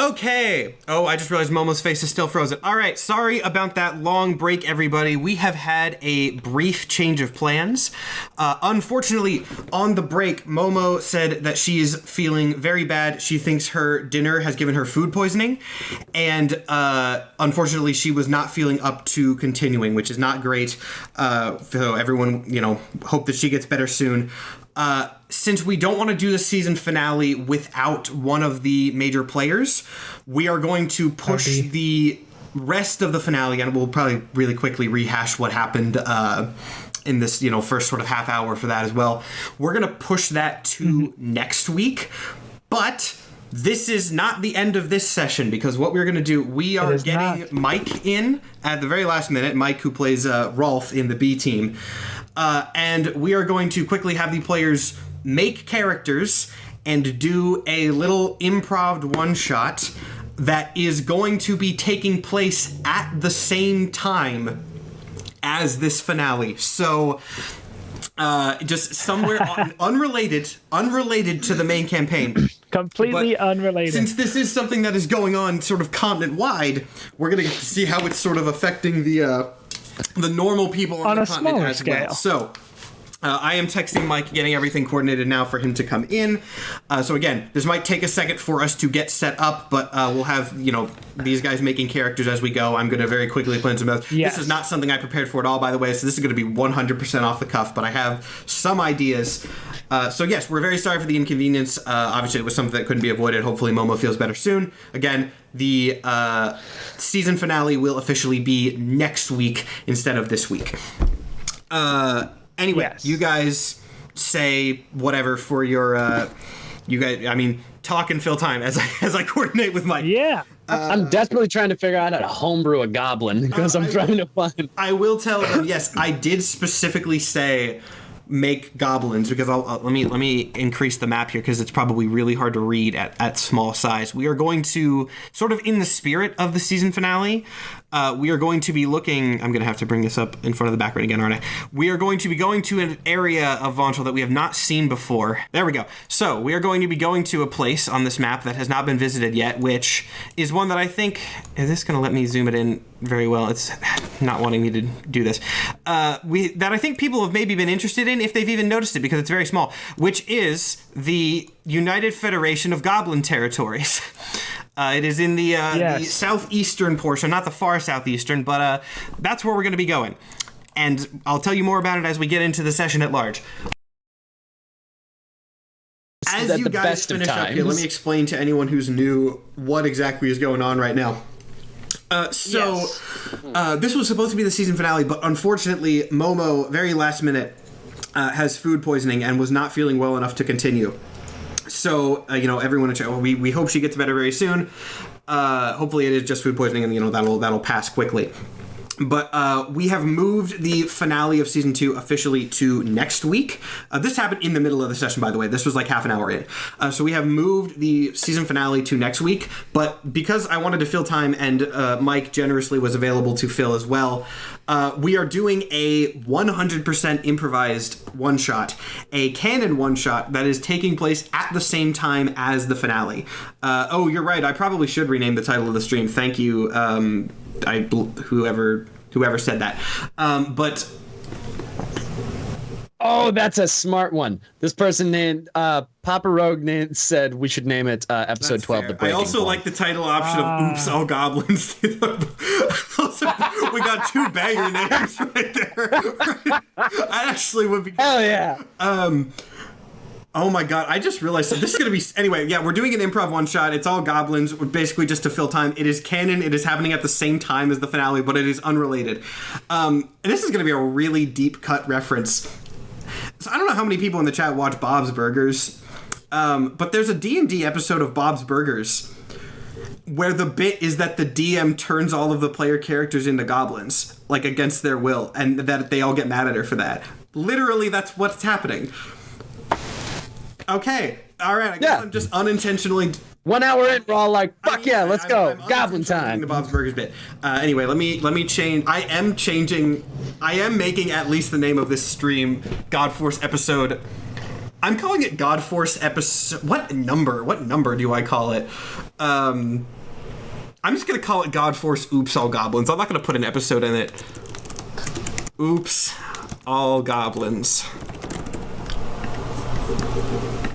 Okay. Oh, I just realized Momo's face is still frozen. All right. Sorry about that long break, everybody. We have had a brief change of plans. Unfortunately, on the break, Momo said that she is feeling very bad. She thinks her dinner has given her food poisoning. And unfortunately, she was not feeling up to continuing, which is not great. So everyone, hope that she gets better soon. Since we don't want to do the season finale without one of the major players, we are going to push the rest of the finale, and we'll probably really quickly rehash what happened in this, first sort of half hour for that as well. We're going to push that to next week, but this is not the end of this session, because what we're going to do, we are getting Mike in at the very last minute, Mike who plays Rolf in the B team, and we are going to quickly have the players make characters and do a little improv one-shot that is going to be taking place at the same time as this finale. So just somewhere unrelated to the main campaign. Completely unrelated. Since this is something that is going on sort of continent-wide, we're going to get to see how it's sort of affecting the normal people on the continent as scale. Well. So I am texting Mike, getting everything coordinated now for him to come in. So again, this might take a second for us to get set up, but we'll have, these guys making characters as we go. I'm going to very quickly plan some notes. Yes. This is not something I prepared for at all, by the way, so this is going to be 100% off the cuff, but I have some ideas. So yes, we're very sorry for the inconvenience. Obviously, it was something that couldn't be avoided. Hopefully, Momo feels better soon. Again, the season finale will officially be next week instead of this week. Anyway, Yes. You guys say whatever for your, talk and fill time as I coordinate with Mike. Yeah. I'm desperately trying to figure out how to homebrew a goblin because I'm trying to find. I will tell them, yes, I did specifically say make goblins, because let me increase the map here because it's probably really hard to read at small size. We are going to, sort of in the spirit of the season finale, we are going to be looking, I'm going to have to bring this up in front of the background again, aren't I? We are going to be going to an area of Vontal that we have not seen before. There we go. So we are going to be going to a place on this map that has not been visited yet, which is one that I think, is this going to let me zoom it in very well? It's not wanting me to do this. That I think people have maybe been interested in, if they've even noticed it, because it's very small, which is the United Federation of Goblin Territories. It is in the southeastern portion, not the far southeastern, but that's where we're going to be going. And I'll tell you more about it as we get into the session at large. As you guys finish up here, let me explain to anyone who's new what exactly is going on right now. This was supposed to be the season finale, but unfortunately, Momo, very last minute, has food poisoning and was not feeling well enough to continue. So, everyone, we hope she gets better very soon. Hopefully it is just food poisoning and, that'll pass quickly. But we have moved the finale of Season 2 officially to next week. This happened in the middle of the session, by the way. This was like half an hour in. So we have moved the season finale to next week. But because I wanted to fill time and Mike generously was available to fill as well, we are doing a 100% improvised one-shot, a canon one-shot that is taking place at the same time as the finale. You're right. I probably should rename the title of the stream. Thank you, whoever said that. But oh, that's a smart one. This person named Papa Rogue said we should name it episode 12. Fair. The Breaking I also Point. like the title option of "Oops, all goblins." We got two banger names right there. I actually would be. Hell yeah. Oh my god, I just realized this is going to be... Anyway, yeah, we're doing an improv one-shot. It's all goblins, basically just to fill time. It is canon. It is happening at the same time as the finale, but it is unrelated. And this is going to be a really deep-cut reference. So I don't know how many people in the chat watch Bob's Burgers, but there's a D&D episode of Bob's Burgers where the bit is that the DM turns all of the player characters into goblins, like against their will, and that they all get mad at her for that. Literally, that's what's happening. Okay, all right. I guess I'm just unintentionally. 1 hour in, we're all like, "Fuck yeah, let's go, Goblin time." The Bob's Burgers bit. Anyway, let me change. I am making at least the name of this stream Godforce episode. I'm calling it Godforce episode. What number do I call it? I'm just gonna call it Godforce Oops All Goblins. I'm not gonna put an episode in it. Oops All Goblins.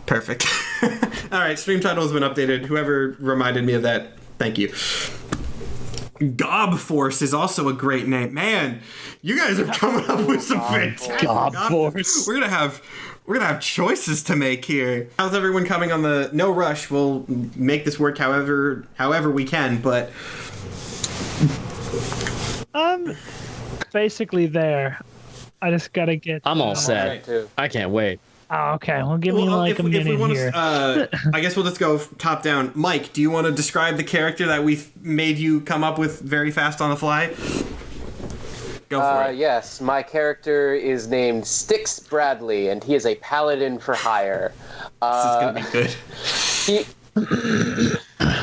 Perfect. All right, stream title has been updated. Whoever reminded me of that, thank you. Gobforce is also a great name. Man, you guys are coming up with some fantastic Gobforce. We're gonna have choices to make here. How's everyone coming on the no rush? We'll make this work however we can, but basically there. I just gotta get. I'm all set. Too. I can't wait. Oh, okay, well, give me like a minute here. I guess we'll just go top down. Mike, do you want to describe the character that we made you come up with very fast on the fly? Go for it. Yes, my character is named Styx Bradley, and he is a paladin for hire. This is gonna be good.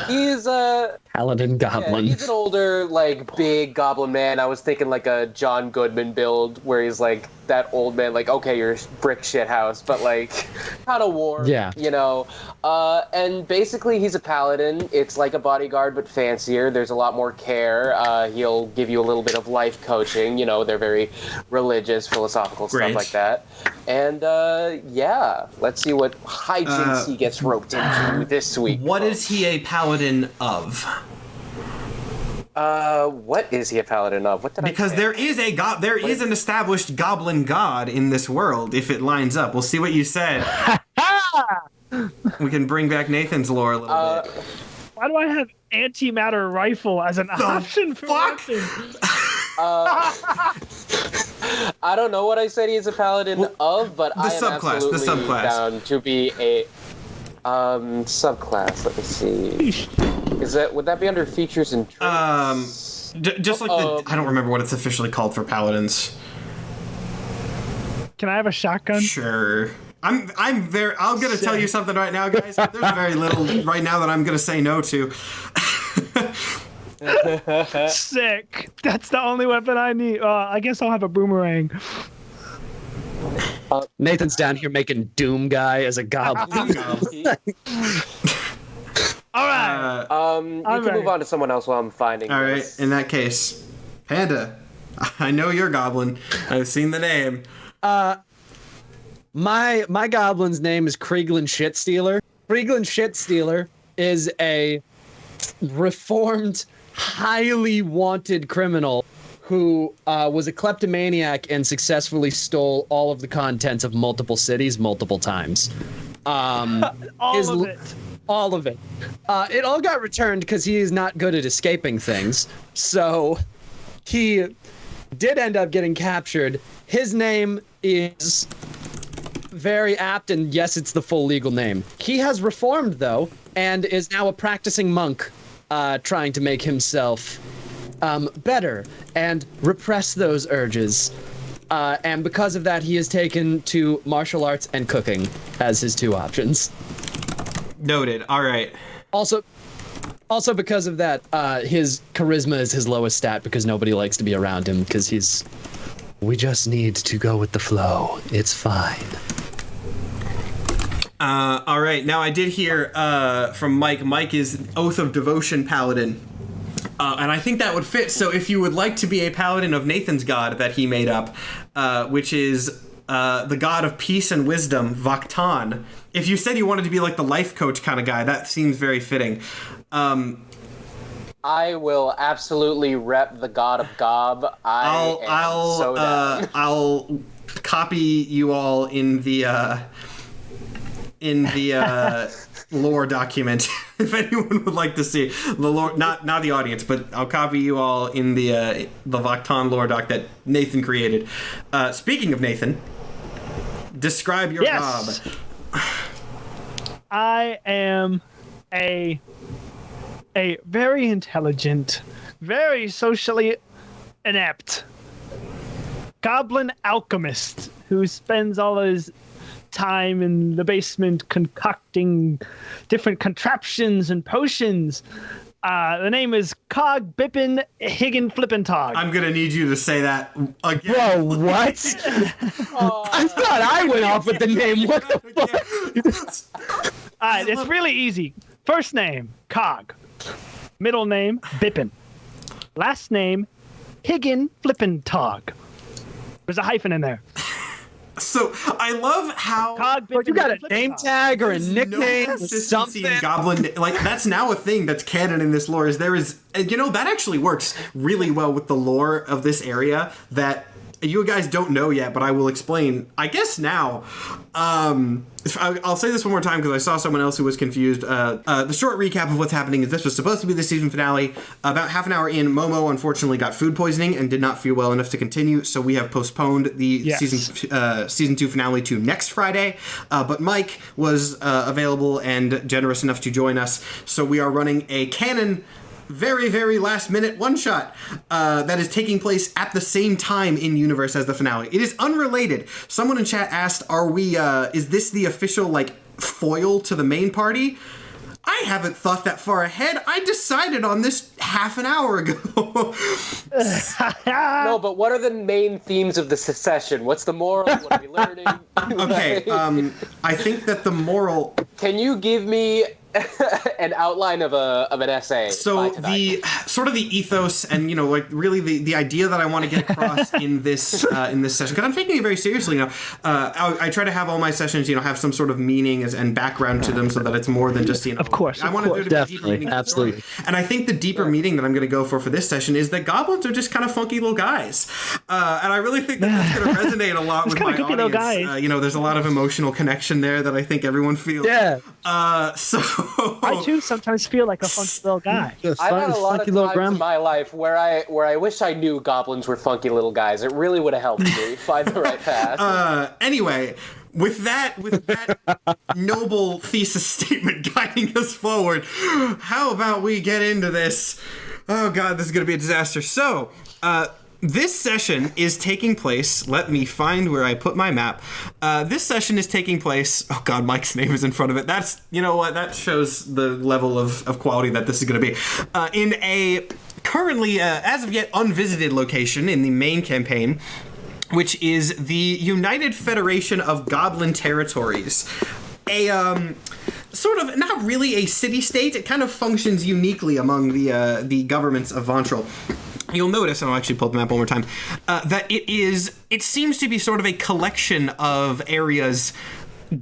He's a Paladin Goblin. he's an older, like, big goblin man. I was thinking like a John Goodman build, where he's like that old man, like, okay, you're a brick shit house, but like kind of warm, Yeah. you know. And basically, he's a paladin. It's like a bodyguard, but fancier. There's a lot more care. He'll give you a little bit of life coaching. You know, they're very religious, philosophical Great. stuff like that. And yeah, let's see what hijinks he gets roped into this week. What is he a paladin of? What is he a paladin of? What did Because I say? there is an established goblin god in this world. If it lines up, we'll see what you said. We can bring back Nathan's lore a little bit. Why do I have antimatter rifle as an option for fuck? weapon? I don't know what I said he's a paladin of, but I am subclass, the absolutely subclass. down to be a subclass. Let me see. Would that be under features and traits? Just like I don't remember what it's officially called for paladins. Can I have a shotgun? Sure. I'm gonna tell you something right now, guys. There's very little right now that I'm gonna say no to. Sick. That's the only weapon I need. I guess I'll have a boomerang. Nathan's down here making Doom Guy as a goblin. All right. You can move on to someone else while I'm finding. All right. this. In that case, Panda, I know you're goblin. I've seen the name. My goblin's name is Krieglin Shitstealer. Krieglin Shitstealer is a reformed, highly wanted criminal who was a kleptomaniac and successfully stole all of the contents of multiple cities multiple times. All of it. All of it. It all got returned because he is not good at escaping things. So he did end up getting captured. His name is very apt, and yes, it's the full legal name. He has reformed, though, and is now a practicing monk, trying to make himself better and repress those urges. And because of that, he has taken to martial arts and cooking as his two options. Noted. All right. Also because of that, his charisma is his lowest stat because nobody likes to be around him because we just need to go with the flow. It's fine. All right. Now I did hear from Mike. Mike is Oath of Devotion Paladin. And I think that would fit. So if you would like to be a paladin of Nathan's god that he made up, which is the god of peace and wisdom, Vaktan. If you said you wanted to be like the life coach kind of guy, that seems very fitting. I will absolutely rep the god of Gob. I'll copy you all in the lore document if anyone would like to see the lore, not the audience, but I'll copy you all in the Vaktan lore doc that Nathan created. Speaking of Nathan, describe your Gob. I am a very intelligent, very socially inept goblin alchemist who spends all his time in the basement concocting different contraptions and potions. The name is Cog Bippin Higgin Flippentog. I'm gonna need you to say that again. Bro, what? I thought I went off with the name. What the fuck? It's really easy. First name, Cog. Middle name, Bippin. Last name, Higgin Flippentog. There's a hyphen in there. So I love how you got a name tag or a nickname or something. In Goblin, like that's now a thing that's canon in this lore. Is there is that actually works really well with the lore of this area that you guys don't know yet, but I will explain. I guess now. I'll say this one more time because I saw someone else who was confused. The short recap of what's happening is this was supposed to be the season finale. About half an hour in, Momo unfortunately got food poisoning and did not feel well enough to continue, so we have postponed the season 2 finale to next Friday. But Mike was available and generous enough to join us, so we are running a canon very, very last minute one shot that is taking place at the same time in universe as the finale. It is unrelated. Someone in chat asked, is this the official foil to the main party? I haven't thought that far ahead. I decided on this half an hour ago. No, but what are the main themes of the secession? What's the moral? What are we learning? Okay, I think that the moral... Can you give me an outline of an essay? So the sort of the ethos and really the idea that I want to get across in this session, because I'm taking it very seriously now. I try to have all my sessions have some sort of meaning and background to them so that it's more than just Of course, I want to do it deeper meaning, absolutely. And I think the deeper meaning that I'm going to go for this session is that goblins are just kind of funky little guys, and I really think that's going to resonate a lot with my audience. Guys. There's a lot of emotional connection there that I think everyone feels. Yeah. So I too sometimes feel like a funky little guy. I've had a lot of times in my life where I wish I knew goblins were funky little guys. It really would have helped me find the right path. Anyway, with that noble thesis statement guiding us forward, how about we get into this? Oh God, this is going to be a disaster. So, this session is taking place. Let me find where I put my map. This session is taking place. Oh God, Mike's name is in front of it. That's what that shows the level of quality that this is going to be. In a currently, as of yet, unvisited location in the main campaign, which is the United Federation of Goblin Territories. A sort of not really a city-state. It kind of functions uniquely among the governments of Vantral. You'll notice, and I'll actually pull up the map one more time, that it seems to be sort of a collection of areas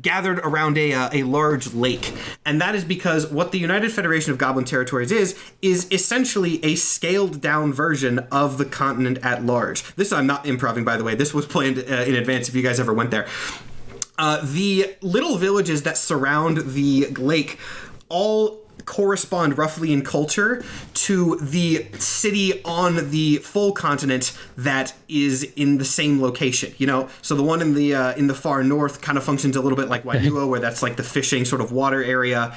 gathered around a large lake. And that is because what the United Federation of Goblin Territories is essentially a scaled down version of the continent at large. This I'm not improving, by the way. This was planned in advance if you guys ever went there. The little villages that surround the lake all correspond roughly in culture to the city on the full continent that is in the same location. So the one in the far north kind of functions a little bit like Wainua, where that's like the fishing sort of water area.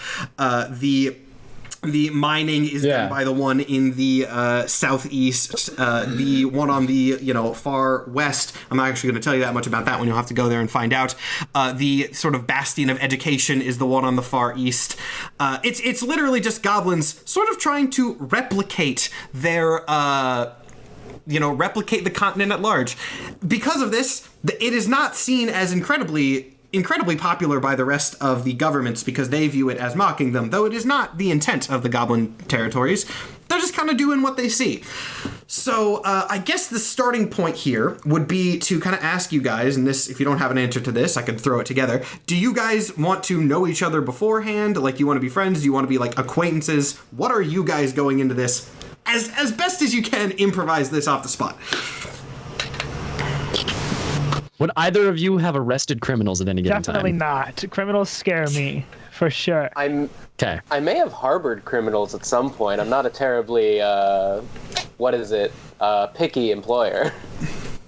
The mining is done by the one in the southeast. The one on the far west, I'm not actually going to tell you that much about that one. You'll have to go there and find out. The sort of bastion of education is the one on the far east. It's literally just goblins sort of trying to replicate their replicate the continent at large. Because of this, it is not seen as incredibly popular by the rest of the governments because they view it as mocking them, though it is not the intent of the Goblin Territories. They're just kind of doing what they see. So I guess the starting point here would be to kind of ask you guys, and this, if you don't have an answer to this, I could throw it together. Do you guys want to know each other beforehand? Like, you want to be friends? Do you want to be like acquaintances? What are you guys going into this? As best as you can, improvise this off the spot. Would either of you have arrested criminals at any given time? Definitely not. Criminals scare me, for sure. I may have harbored criminals at some point. I'm not a terribly, picky employer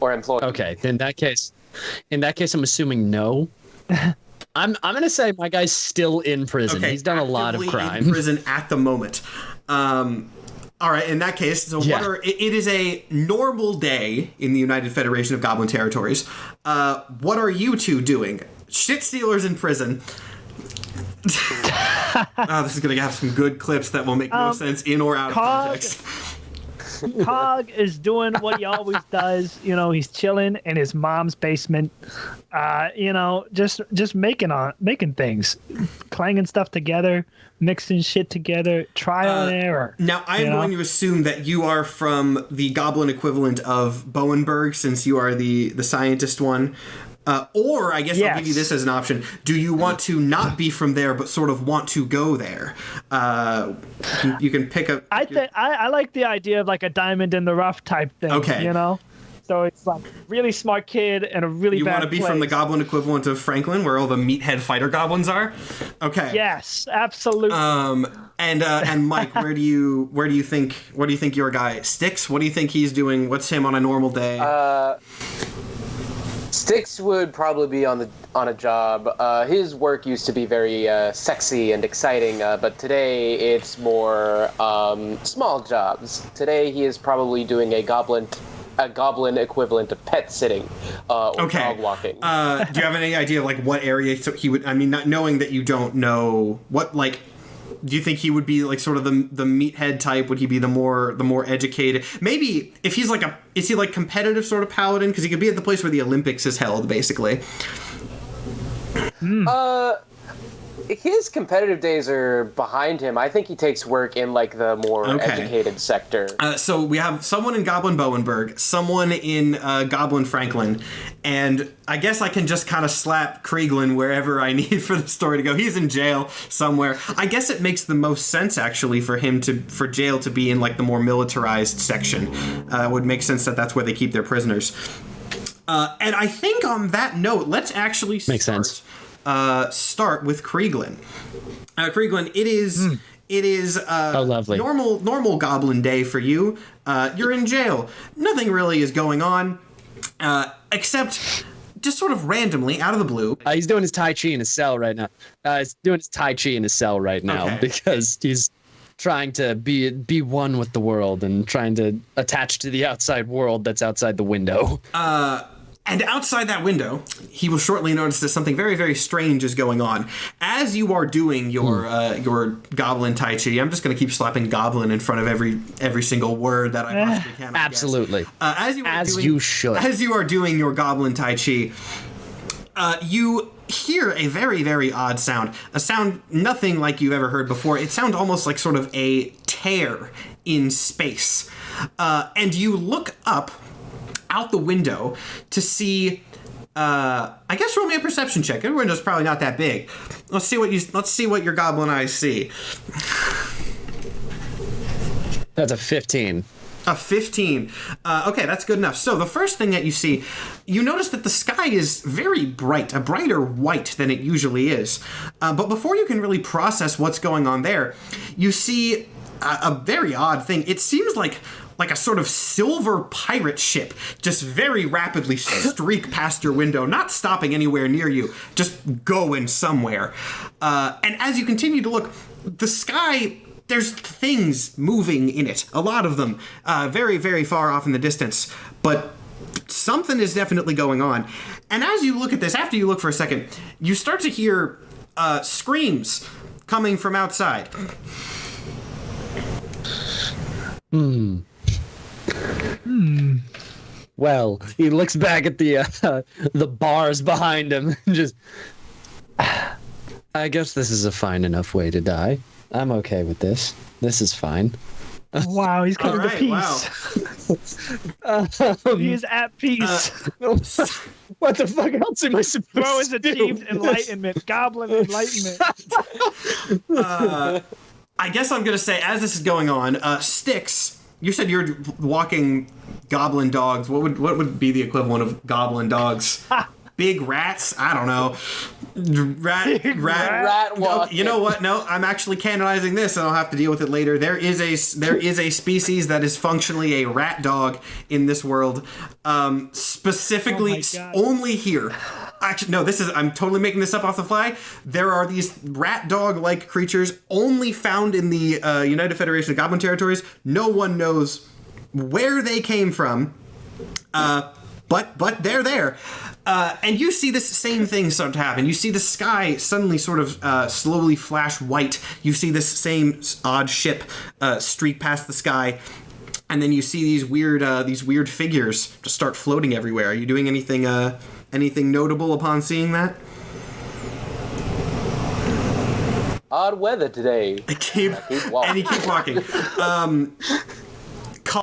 or employee. Okay, in that case, I'm assuming no. I'm gonna say my guy's still in prison. Okay, he's done a lot of crime. In prison at the moment. All right, in that case, so it is a normal day in the United Federation of Goblin Territories. What are you two doing? Shit stealers in prison. This is going to have some good clips that will make no sense in or out of context. Cog is doing what he always does. You know, he's chilling in his mom's basement. You know, just making things, clanging stuff together, mixing shit together, trial and error. Now, I'm going to assume that you are from the Goblin equivalent of Bowenberg, since you are the scientist one. Or I guess I'll give you this as an option. Do you want to not be from there, but sort of want to go there? You can pick up. I like the idea of like a diamond in the rough type thing. Okay. You know, so it's like really smart kid and a really you bad. You want to be place. from the Goblin equivalent of Franklin, where all the meathead fighter goblins are. Okay. Yes, absolutely. And Mike, what do you think your guy Styx? What do you think he's doing? What's him on a normal day? Styx would probably be on a job. His work used to be very sexy and exciting, but today it's more small jobs. Today he is probably doing a goblin equivalent of pet sitting or dog walking. Do you have any idea of like what area he would? I mean, not knowing that you don't know what like. Do you think he would be like sort of the meathead type? Would he be the more educated? Maybe if he's is he like competitive sort of paladin? Because he could be at the place where the Olympics is held, basically. His competitive days are behind him. I think he takes work in like the more educated sector. So we have someone in Goblin Bowenberg, someone in Goblin Franklin, and I guess I can just kind of slap Krieglin wherever I need for the story to go. He's in jail somewhere. I guess it makes the most sense actually for jail to be in like the more militarized section. It would make sense that that's where they keep their prisoners. And I think on that note, let's actually start with Krieglin. Krieglin, it is lovely. normal goblin day for you. You're in jail. Nothing really is going on, except just sort of randomly out of the blue. He's doing his Tai Chi in his cell right now. Because he's trying to be one with the world and trying to attach to the outside world that's outside the window. And outside that window, he will shortly notice that something very, very strange is going on. As you are doing your goblin tai chi, I'm just going to keep slapping goblin in front of every single word that I possibly can. Absolutely. You should. As you are doing your goblin tai chi, you hear a very, very odd sound. A sound nothing like you've ever heard before. It sounds almost like sort of a tear in space. And you look up out the window to see I guess roll me a perception check. Your window's probably not that big. Let's see what your goblin eyes see. That's a 15. A 15. Okay, that's good enough. So the first thing that you see, you notice that the sky is very bright, a brighter white than it usually is. But before you can really process what's going on there, you see a very odd thing. It seems like a sort of silver pirate ship just very rapidly streak past your window, not stopping anywhere near you, just going somewhere. And as you continue to look, the sky, there's things moving in it, a lot of them, very, very far off in the distance, but something is definitely going on. And as you look at this, after you look for a second, you start to hear screams coming from outside. Well, he looks back at the bars behind him and just... I guess this is a fine enough way to die. I'm okay with this. This is fine. Wow, he's coming to peace. Wow. He is at peace. What the fuck else am I supposed Bro has to do? achieved enlightenment. Goblin enlightenment. I guess I'm going to say, as this is going on, Styx, you said you're walking goblin dogs. What would be the equivalent of goblin dogs? Big rats? I don't know. Rat walking. You know what? No, I'm actually canonizing this, and I'll have to deal with it later. There is a species that is functionally a rat dog in this world, specifically only here. Actually, no, I'm totally making this up off the fly. There are these rat dog-like creatures only found in the United Federation of Goblin Territories. No one knows where they came from, but they're there. And you see this same thing start to happen. You see the sky suddenly sort of slowly flash white. You see this same odd ship streak past the sky. and then you see these weird figures just start floating everywhere. Are you doing anything notable upon seeing that? Odd weather today. Keep walking.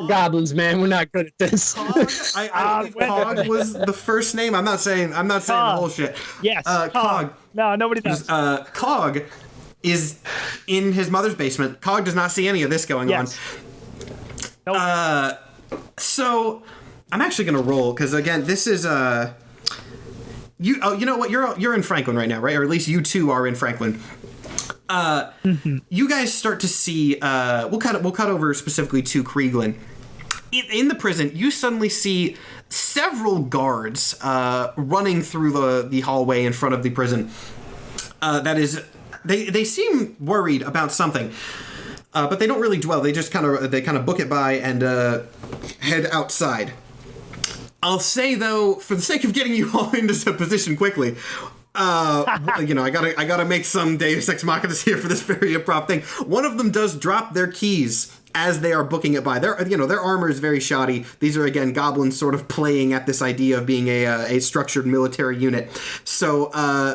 Goblins, man, we're not good at this. I think Cog was the first name. I'm not saying the whole shit. Yes. Cog. No, nobody does. Cog is in his mother's basement. Cog does not see any of this going on. Nope. So I'm actually gonna roll because again, this is you know what? You're in Franklin right now, right? Or at least you two are in Franklin. You guys start to see. We'll cut over specifically to Krieglin. In the prison, you suddenly see several guards running through the hallway in front of the prison. They seem worried about something, but they don't really dwell. They just kind of book it by and head outside. I'll say though, for the sake of getting you all into a position quickly. I gotta make some Deus Ex Machinas here for this very improv thing. One of them does drop their keys as they are booking it by. Their armor is very shoddy. These are again goblins sort of playing at this idea of being a structured military unit. So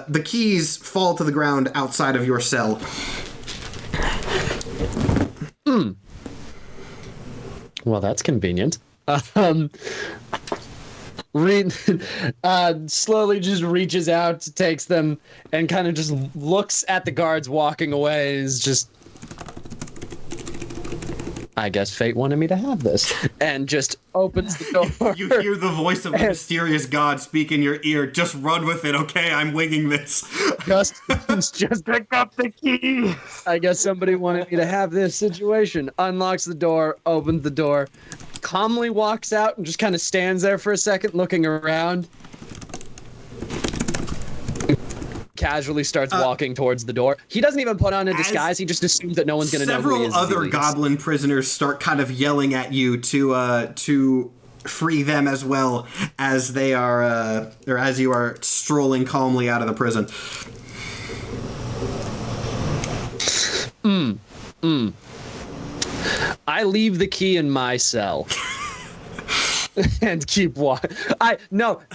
the keys fall to the ground outside of your cell. Well, that's convenient. Slowly just reaches out, takes them, and kind of just looks at the guards walking away. Is just, I guess fate wanted me to have this, and just opens the door. You hear the voice of a mysterious god speak in your ear. Just run with it, okay? I'm winging this. Just pick up the key. I guess somebody wanted me to have this situation. Unlocks the door, opens the door. Calmly walks out and just kind of stands there for a second looking around. Casually starts walking towards the door. He doesn't even put on a disguise. He just assumes that no one's going to know who he is. Several other goblin prisoners start kind of yelling at you to free them as well as they are or as you are strolling calmly out of the prison. I leave the key in my cell and keep walking.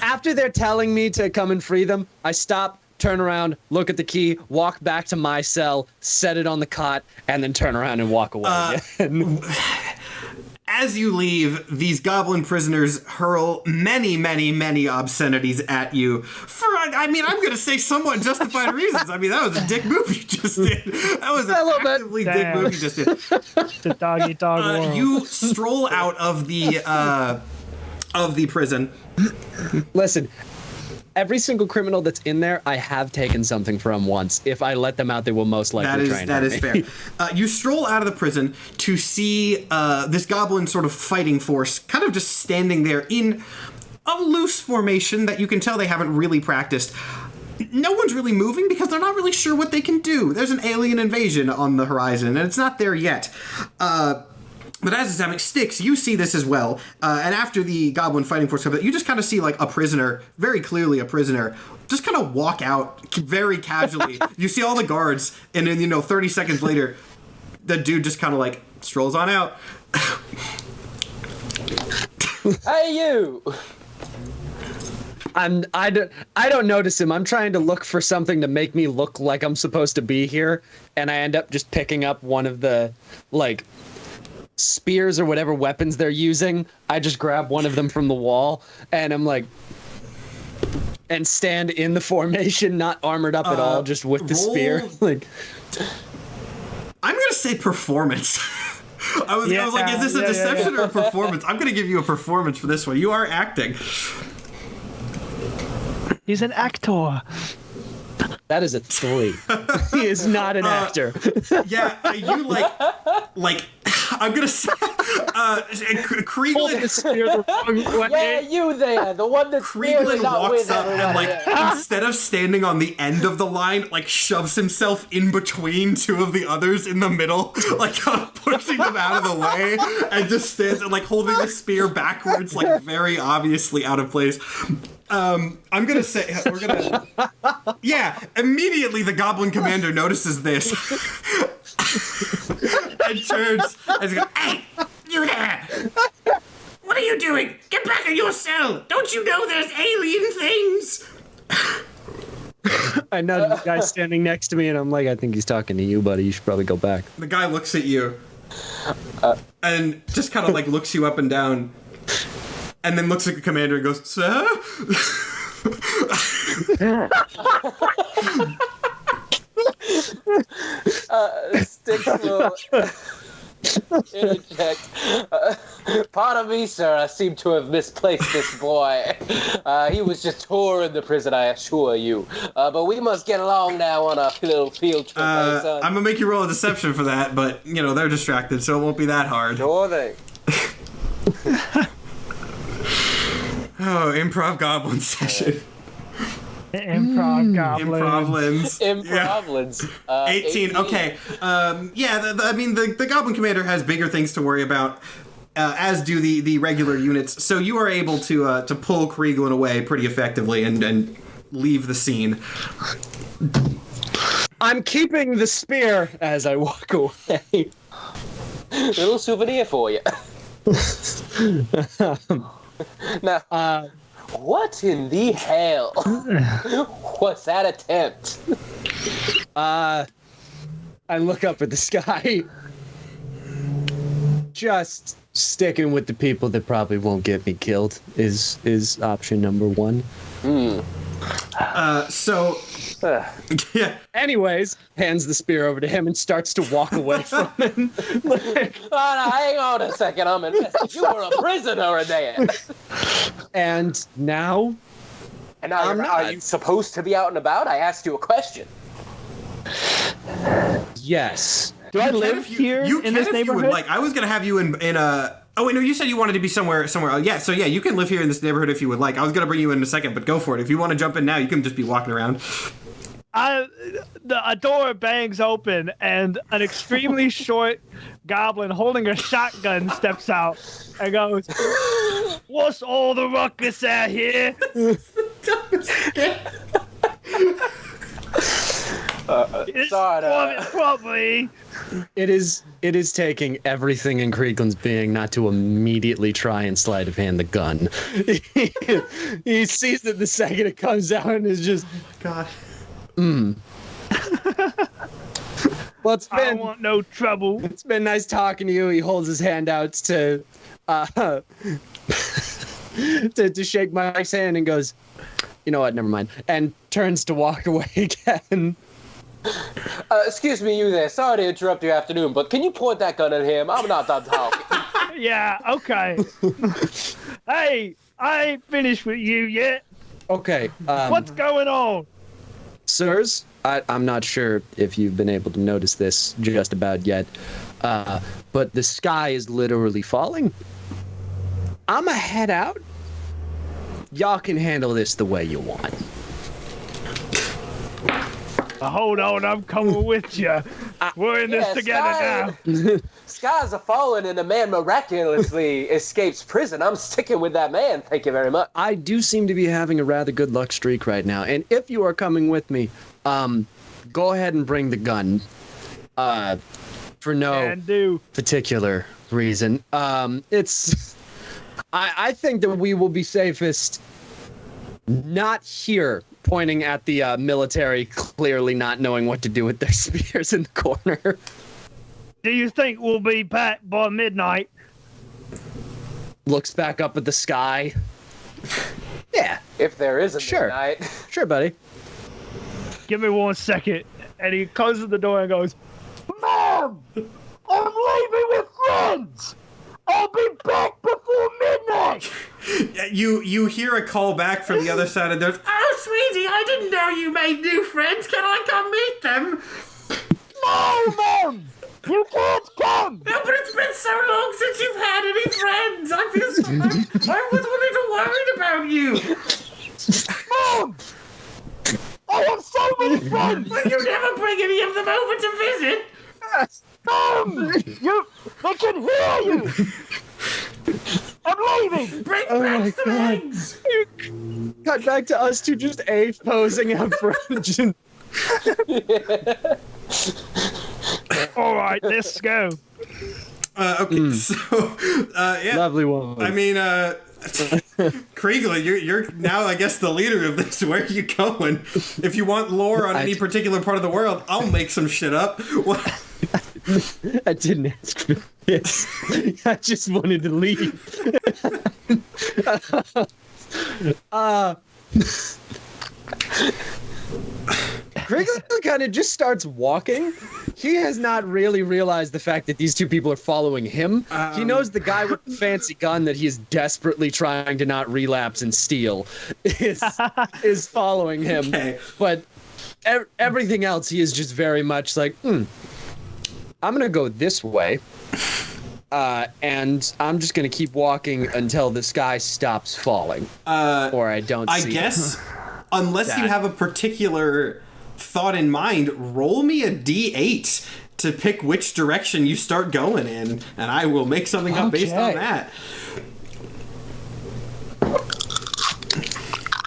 After they're telling me to come and free them, I stop, turn around, look at the key, walk back to my cell, set it on the cot, and then turn around and walk away again. As you leave, these goblin prisoners hurl many, many, many obscenities at you for, I'm going to say somewhat justified reasons. I mean, that was a dick move you just did. That was an actively dick move you just did. The dog-eat-dog world. You stroll out of the prison. Listen, every single criminal that's in there, I have taken something from once. If I let them out, they will most likely try and hurt me. That is fair. You stroll out of the prison to see this goblin sort of fighting force kind of just standing there in a loose formation that you can tell they haven't really practiced. No one's really moving because they're not really sure what they can do. There's an alien invasion on the horizon, and it's not there yet. But as it's happening, Styx, you see this as well. And after the goblin fighting force comes out, you just kind of see like a prisoner, very clearly a prisoner, just kind of walk out very casually. You see all the guards, and then 30 seconds later, the dude just kind of like strolls on out. Hey, you! I don't notice him. I'm trying to look for something to make me look like I'm supposed to be here, and I end up just picking up one of the like spears or whatever weapons they're using. I just grab one of them from the wall, and I'm like, and stand in the formation, not armored up at all, just with the spear. Like, I'm gonna say performance. I was like, is this a deception or a performance? I'm gonna give you a performance for this one. You are acting. He's an actor. That is a 3. He is not an actor. Yeah, you like. I'm gonna say, Krieglin. Yeah, you there, the one that's Krieglin walks up and instead of standing on the end of the line, shoves himself in between two of the others in the middle, kind of pushing them out of the way, and just stands and holding the spear backwards, very obviously out of place. I'm gonna say immediately the goblin commander notices this and turns and he's like, hey, You there! What are you doing? Get back in your cell! Don't you know there's alien things? I know the guy standing next to me, and I'm like, I think he's talking to you, buddy. You should probably go back. The guy looks at you and just kind of like looks you up and down, and then looks at the commander and goes, "Sir?" Sticks will interject. Pardon me, sir. I seem to have misplaced this boy. He was just touring the prison, I assure you. But we must get along now on a little field trip, my son. I'm gonna make you roll a deception for that, but you know they're distracted, so it won't be that hard. Sure thing. Oh, improv goblin session. Improv goblin. Improvlins. Improvlins. 18. Okay. I mean, the Goblin Commander has bigger things to worry about, as do the regular units. So you are able to pull Krieglin away pretty effectively and leave the scene. I'm keeping the spear as I walk away. Little souvenir for you. Now, what in the hell was that attempt? I look up at the sky. Just sticking with the people that probably won't get me killed is option number one. So, yeah. Anyways, hands the spear over to him and starts to walk away from him. Hang on a second, I'm invested. You were a prisoner in there. And now? And now I'm not. are you supposed to be out and about? I asked you a question. Yes. Do I You can live if you- here you in can this if you would neighborhood? like. I was gonna have you in a. Oh wait, no. You said you wanted to be somewhere. Yeah. So yeah, you can live here in this neighborhood if you would like. I was gonna bring you in a second, but go for it. If you want to jump in now, you can just be walking around. A door bangs open and an extremely short goblin holding a shotgun steps out and goes, "What's all the ruckus out here?" Sorry. Probably. It is taking everything in Krieglin's being not to immediately try and sleight of hand the gun. He sees it the second it comes out and is just, God. well, it's I been don't want no trouble. it's been nice talking to you. He holds his hand out to to shake Mike's hand and goes, "You know what? Never mind." And turns to walk away again. Excuse me, you there. Sorry to interrupt your afternoon, but can you point that gun at him? I'm not done talking. Yeah, okay. Hey, I ain't finished with you yet. Okay. What's going on? Sirs, I'm not sure if you've been able to notice this just about yet, but the sky is literally falling. I'ma head out. Y'all can handle this the way you want. Hold on, I'm coming with you. We're in this Yeah, together Sky- now. Skies are falling and a man miraculously escapes prison. I'm sticking with that man. Thank you very much. I do seem to be having a rather good luck streak right now, and if you are coming with me, go ahead and bring the gun. For no And do. particular reason. I think that we will be safest not here, pointing at the military clearly not knowing what to do with their spears in the corner. Do you think we'll be back by midnight? Looks back up at the sky. Yeah, If there is a Sure. midnight. sure, buddy. Give me 1 second. And he closes the door and goes, Mom! I'm leaving with friends! I'll be back before midnight! You hear a call back from the other side of the door. Oh, sweetie, I didn't know you made new friends. Can I come meet them? No, Mom! You can't come! No, but it's been so long since you've had any friends. I feel so. I was a little worried about you. Mom! I have so many friends! But you never bring any of them over to visit. Mom! They can hear you! I'm leaving! Bring Oh my back the God. eggs. Cut back to us two just posing out front. Alright, let's go. Okay, so yeah. Lovely woman. I mean, Kriegler, you're now, I guess, the leader of this. Where are you going? If you want lore on any particular part of the world, I'll make some shit up. I didn't ask for this. I just wanted to leave. Kriegler kind of just starts walking. He has not really realized the fact that these two people are following him. He knows the guy with the fancy gun that he is desperately trying to not relapse and steal is following him. Okay. But everything else, he is just very much like, I'm going to go this way. And I'm just going to keep walking until the sky stops falling. Or I don't see I guess, unless you that. have a particular thought in mind, roll me a d8 to pick which direction you start going in, and I will make something up based on Okay. that.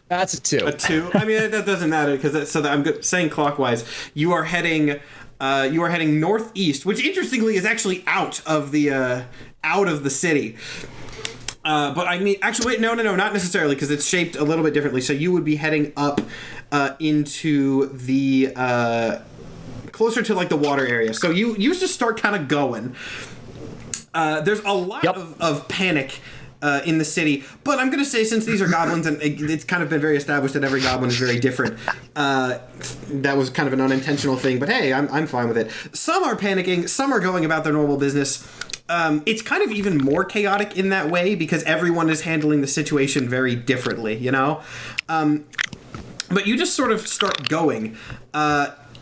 That's a 2. A 2? I mean, that doesn't matter, because I'm saying clockwise. You are heading northeast, which interestingly is actually out of the city. But I mean, actually, wait, no, not necessarily, because it's shaped a little bit differently. So you would be heading up into the closer to like the water area. So you used to start kind of going. There's a lot of panic in the city, but I'm gonna say, since these are goblins and it's kind of been very established that every goblin is very different, that was kind of an unintentional thing, but hey, I'm fine with it. Some are panicking, some are going about their normal business. It's kind of even more chaotic in that way because everyone is handling the situation very differently, you know? But you just sort of start going.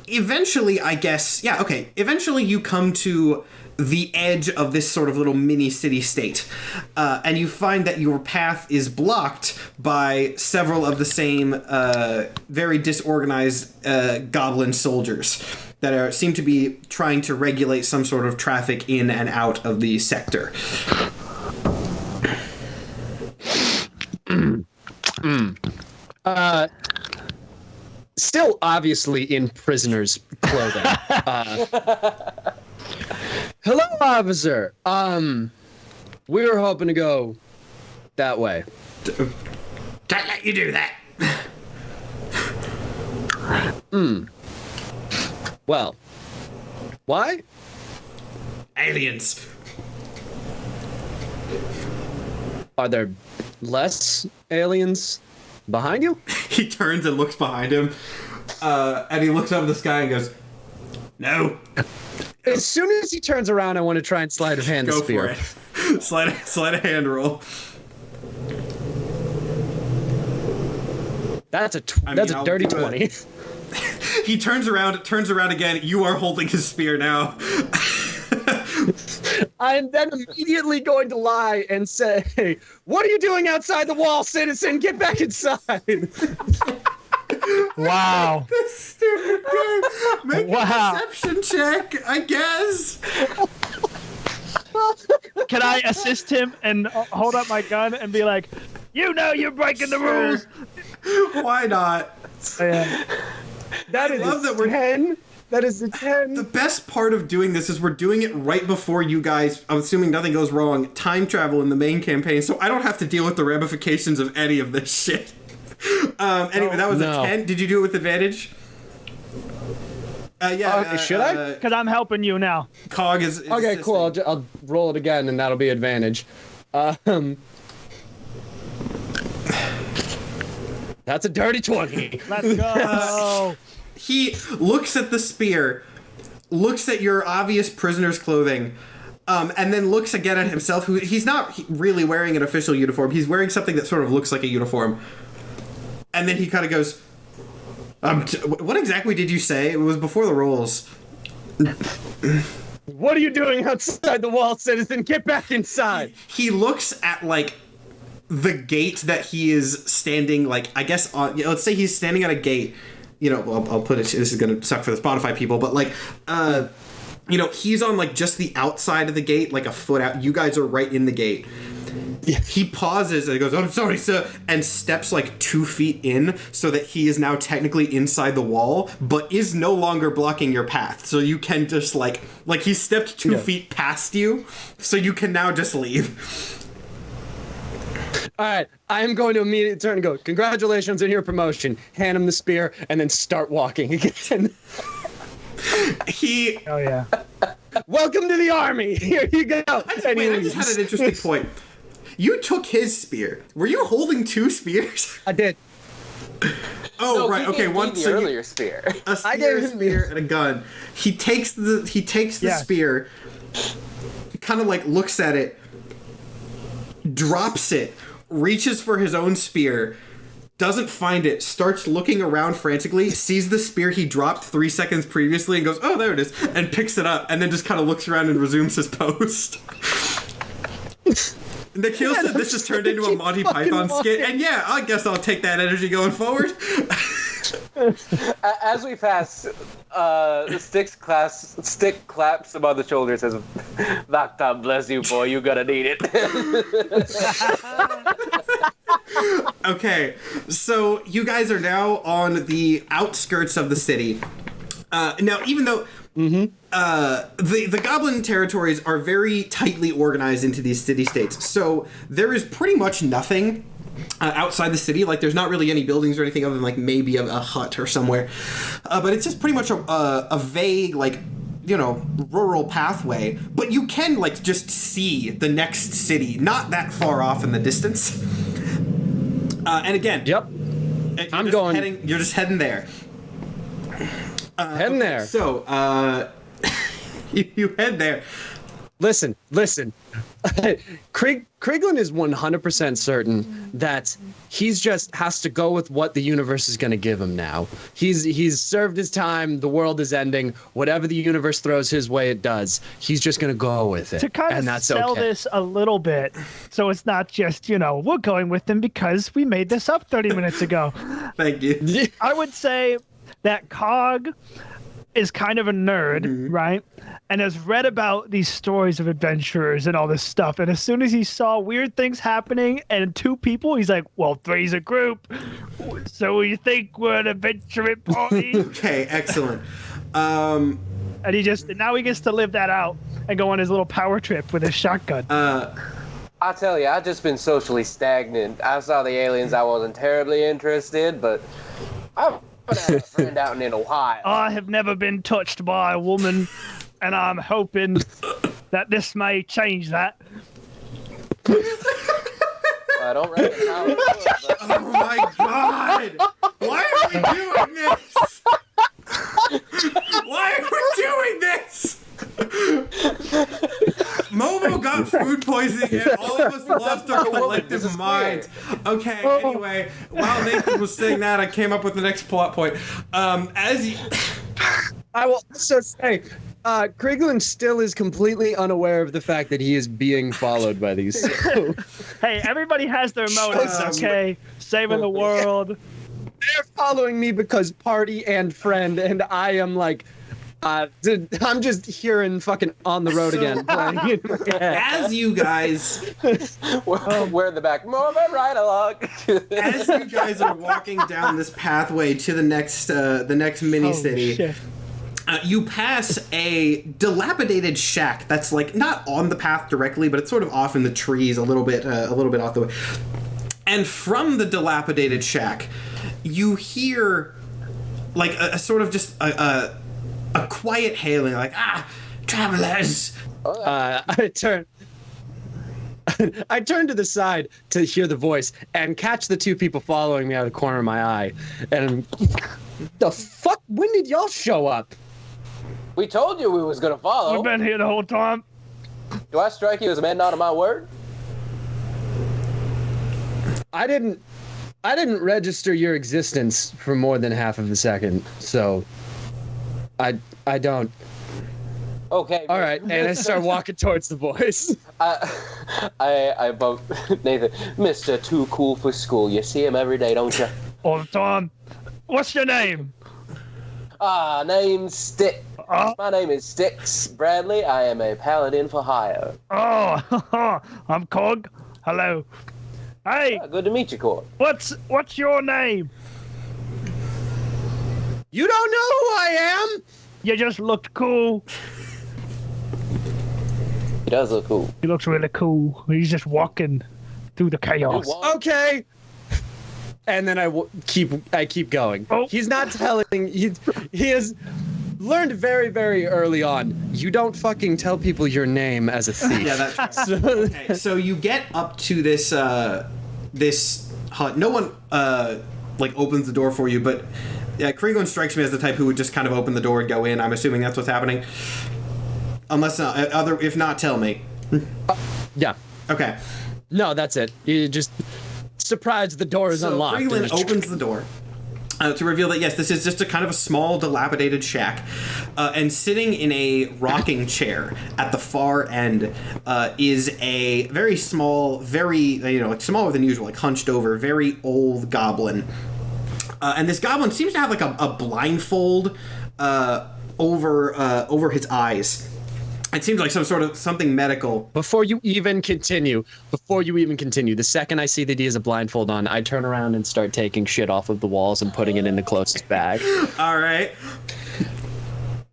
Eventually, I guess, eventually you come to the edge of this sort of little mini city state, and you find that your path is blocked by several of the same very disorganized goblin soldiers that seem to be trying to regulate some sort of traffic in and out of the sector. Still obviously in prisoner's clothing. Hello, officer. We were hoping to go that way. Can't let you do that. Well, why? Aliens. Are there less aliens behind you? He turns and looks behind him, and he looks up at the sky and goes, "No." As soon as he turns around, I want to try and sleight of hand the Go spear. for it. Slide a hand roll. That's a dirty 20. He turns around again. You are holding his spear now. I'm then immediately going to lie and say, "What are you doing outside the wall, citizen? Get back inside." Wow. This stupid game. Make Wow. a deception check, I guess. Can I assist him and hold up my gun and be like, "You know you're breaking the rules"? Why not? That is love that we're- 10. That is a 10. The best part of doing this is we're doing it right before you guys, I'm assuming nothing goes wrong, time travel in the main campaign, so I don't have to deal with the ramifications of any of this shit. Anyway, that was a 10. Did you do it with advantage? Should I? Because I'm helping you now. Cog is Okay, assisting. cool. I'll roll it again, and that'll be advantage. That's a dirty 20. Let's go. He looks at the spear, looks at your obvious prisoner's clothing, and then looks again at himself, who he's not really wearing an official uniform. He's wearing something that sort of looks like a uniform. And then he kind of goes, what exactly did you say? It was before the rolls. What are you doing outside the wall, citizen? Get back inside. He looks at, like, the gate that he is standing, like, I guess, on, let's say he's standing at a gate. You know, I'll put it, this is going to suck for the Spotify people, but, like, you know, he's on, like, just the outside of the gate, like a foot out. You guys are right in the gate. He pauses and he goes, "I'm sorry, sir," and steps like 2 feet in so that he is now technically inside the wall, but is no longer blocking your path. So you can just like he stepped 2 feet past you, so you can now just leave. All right, I am going to immediately turn and go, "Congratulations on your promotion." Hand him the spear and then start walking again. Oh yeah. Welcome to the army. Here you go. I just had an interesting point. You took his spear. Were you holding 2 spears? I did. Oh, No, right. he Okay, gave one me the earlier spear. A spear, I gave him spear, and a gun. He takes the spear, kind of like looks at it, drops it, reaches for his own spear, doesn't find it, starts looking around frantically, sees the spear he dropped 3 seconds previously, and goes, "Oh, there it is," and picks it up, and then just kind of looks around and resumes his post. Nikhil said this has turned into a Monty Python skit, and yeah, I guess I'll take that energy going forward. As we pass, Stick claps him on the shoulder and says, "Vaktan, bless you, boy. You gonna need it." Okay, so you guys are now on the outskirts of the city. Now, even though the Goblin territories are very tightly organized into these city-states, so there is pretty much nothing outside the city. Like, there's not really any buildings or anything other than, like, maybe a hut or somewhere. But it's just pretty much a vague, like, you know, rural pathway. But you can, like, just see the next city not that far off in the distance. And again, Yep. I'm going. You're just heading there. Heading there. So, you head there. Listen. Krieglin is 100% certain that he's just has to go with what the universe is going to give him now. He's served his time. The world is ending. Whatever the universe throws his way, it does. He's just going to go with it. To kind of sell this a little bit, so it's not just, we're going with them because we made this up 30 minutes ago. Thank you. I would say that Cog is kind of a nerd, right? And has read about these stories of adventurers and all this stuff. And as soon as he saw weird things happening and 2 people, he's like, well, 3's a group. So you think we're an adventuring party? Okay, excellent. And now he gets to live that out and go on his little power trip with his shotgun. I tell you, I've just been socially stagnant. I saw the aliens. I wasn't terribly interested, but I've had a friend out in Ohio. I have never been touched by a woman, and I'm hoping that this may change that. I don't reckon how it would, but... Oh my god! Why are we doing this? Why are we doing this? Momo got food poisoning and all of us lost our collective minds. Okay, anyway, while Nathan was saying that, I came up with the next plot point. I will also say, Krieglin still is completely unaware of the fact that he is being followed by these. Hey, everybody has their motives, okay? Saving the world. They're following me because party and friend, and I am like, I'm just hearing fucking On the Road again. Playing. As you guys... We're in the back. Moving right along. As you guys are walking down this pathway to the next mini-city... Shit. You pass a dilapidated shack that's like not on the path directly, but it's sort of off in the trees a little bit off the way. And from the dilapidated shack, you hear like a sort of just a quiet hailing, like travelers. I turn to the side to hear the voice and catch the 2 people following me out of the corner of my eye. And the fuck? When did y'all show up? We told you we was gonna follow. We've been here the whole time. Do I strike you as a man not of my word? I didn't register your existence for more than half of a second, so I don't. Okay. All right, and I start walking towards the boys. I bump Nathan. Mr. Too Cool for School. You see him every day, don't you? All the time. What's your name? Name's Stick. My name is Sticks Bradley. I am a paladin for hire. Oh, I'm Cog. Hello. Hey, Good to meet you, Core. what's your name? You don't know who I am? You just looked cool. He does look cool. He looks really cool. He's just walking through the chaos. Okay. And then I keep going. Oh. He's not telling. He has learned very, very early on. You don't fucking tell people your name as a thief. Yeah, that's right. Okay, so you get up to this this hut. No one like opens the door for you, but yeah, Kriegland strikes me as the type who would just kind of open the door and go in. I'm assuming that's what's happening. Unless if not, tell me. Yeah. Okay. No, that's it. You just surprised the door is unlocked. So Kriegland and opens the door. To reveal that, yes, this is just a kind of a small, dilapidated shack. And sitting in a rocking chair at the far end is a very small, very, like smaller than usual, like hunched over, very old goblin. And this goblin seems to have like a blindfold over his eyes. It seems like something medical. Before you even continue, the second I see that he has a blindfold on, I turn around and start taking shit off of the walls and putting it in the closest bag. All right.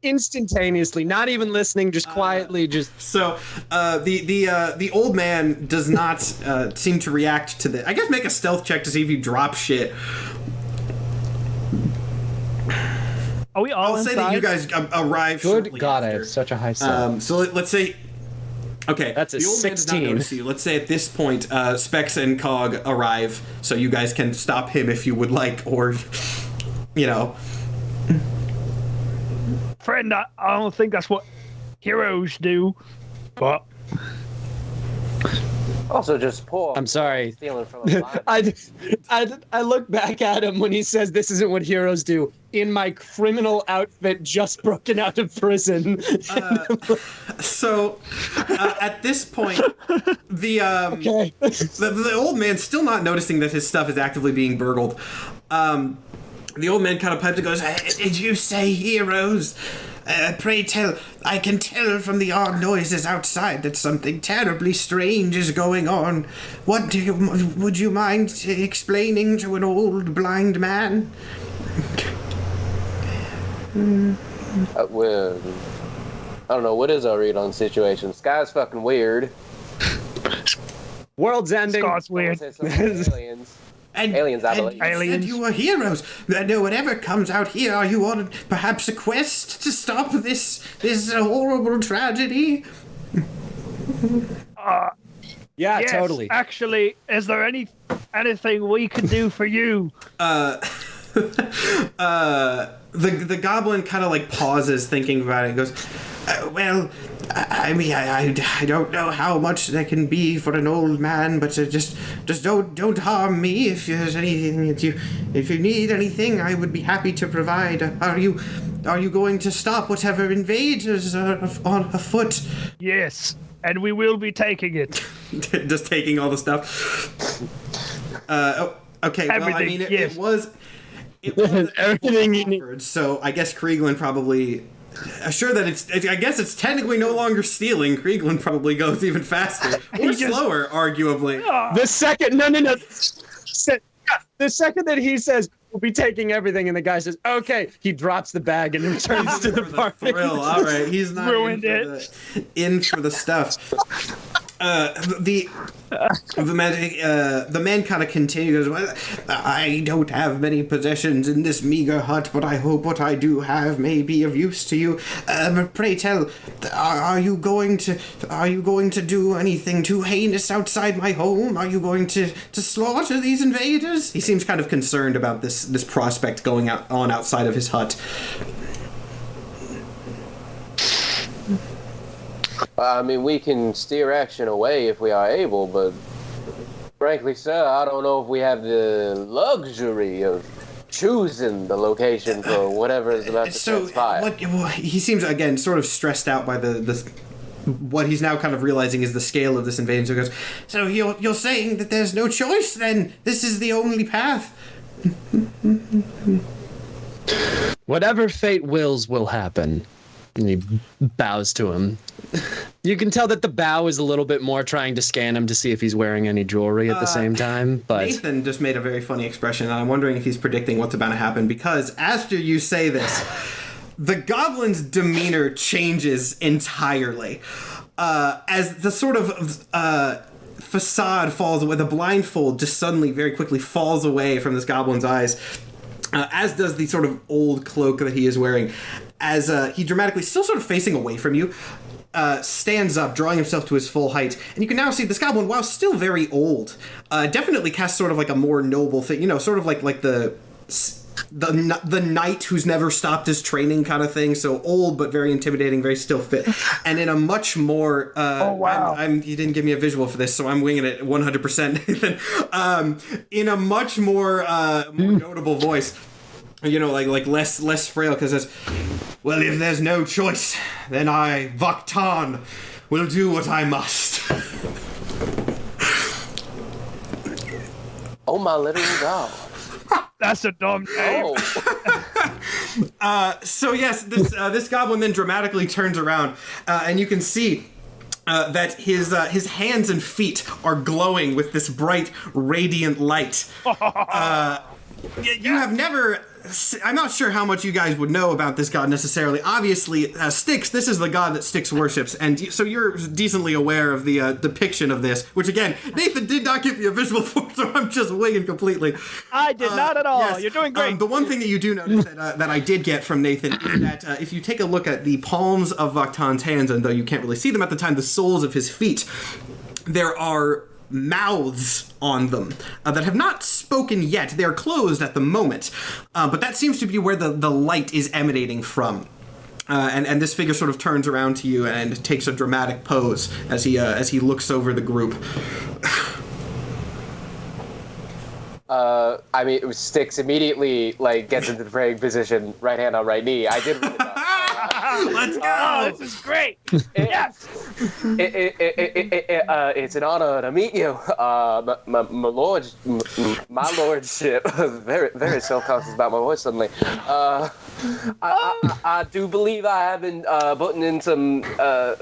Instantaneously, not even listening, just quietly, just. So, the old man does not seem to react to this. I guess make a stealth check to see if you drop shit. Are we all I'll say inside? that you guys arrive. Good shortly God, I after. have such a high sell. So let's say. Okay, That's a the old man does not 16. notice you. Let's say at this point, Specs and Cog arrive, so you guys can stop him if you would like, or, Friend, I don't think that's what heroes do, but Also, just poor. I'm sorry. Stealing from a blind. I look back at him when he says this isn't what heroes do in my criminal outfit just broken out of prison. So, at this point, the Okay. the old man's still not noticing that his stuff is actively being burgled. The old man kind of pipes and goes, "Did you say heroes? Pray tell, I can tell from the odd noises outside that something terribly strange is going on. Would you mind explaining to an old blind man?" Well, I don't know. What is our read on the situation? Sky's fucking weird. World's ending. Scott's weird. Someone said something aliens. Aliens, I believe. You said Aliens. you were heroes. Whatever comes out here, are you on perhaps a quest to stop this horrible tragedy? Yeah, yes, totally. actually, is there anything we can do for you? The goblin kind of like pauses, thinking about it, and goes, "Well, I mean, I don't know how much there can be for an old man, but just don't harm me. If there's anything if you need anything, I would be happy to provide. Are you going to stop whatever invaders are on afoot?" Yes, and we will be taking it. Just taking all the stuff. Okay. Well, I Everything, mean, yes. it was Everything you need. offered, so I guess Kriegland probably. Sure that I guess it's technically no longer stealing. Kriegland probably goes even faster. Or slower, arguably. The second, no. The second that he says, "We'll be taking everything," and the guy says, "Okay," he drops the bag and returns to the For party. thrill. All right, he's not Ruined in for the stuff. The man kind of continues. "Well, I don't have many possessions in this meager hut, but I hope what I do have may be of use to you. But pray tell, are you going to do anything too heinous outside my home? Are you going to slaughter these invaders?" He seems kind of concerned about this prospect going on outside of his hut. I mean, we can steer action away if we are able, but frankly, sir, I don't know if we have the luxury of choosing the location for whatever is about to transpire. He seems again sort of stressed out by the what he's now kind of realizing is the scale of this invasion. So he goes, "So you're saying that there's no choice then? This is the only path?" Whatever fate wills will happen. And he bows to him. You can tell that the bow is a little bit more trying to scan him to see if he's wearing any jewelry at the same time. But Nathan just made a very funny expression, and I'm wondering if he's predicting what's about to happen, because after you say this, the goblin's demeanor changes entirely. As the sort of facade falls away, the blindfold just suddenly, very quickly falls away from this goblin's eyes, as does the sort of old cloak that he is wearing, as he dramatically, still sort of facing away from you, stands up, drawing himself to his full height, and you can now see this goblin, while still very old, definitely casts sort of like a more noble thing, sort of like the knight who's never stopped his training kind of thing. So old but very intimidating, very still fit, and in a much more oh wow, you didn't give me a visual for this, so I'm winging it 100%, Nathan. In a much more notable voice, like less frail, because says, well, if there's no choice, then I, Vaktan, will do what I must. Oh, my little dog. that's a dumb name. Oh. So yes, this goblin then dramatically turns around, and you can see that his hands and feet are glowing with this bright, radiant light. You have never... I'm not sure how much you guys would know about this god necessarily. Obviously, Styx, this is the god that Styx worships, and so you're decently aware of the depiction of this, which again, Nathan did not give you a visual for, so I'm just winging completely. I did not at all. Yes. You're doing great. The one thing that you do notice that I did get from Nathan is that if you take a look at the palms of Vaktan's hands, and though you can't really see them at the time, the soles of his feet, there are mouths on them that have not spoken yet. They are closed at the moment, but that seems to be where the light is emanating from. And this figure sort of turns around to you and takes a dramatic pose as he looks over the group. I mean, it was Styx immediately gets into the praying position, right hand on right knee. I did read about Let's go! Oh, this is great. Yes. It's an honor to meet you, my lordship. Very, very self-conscious about my voice suddenly. I do believe I have been putting in some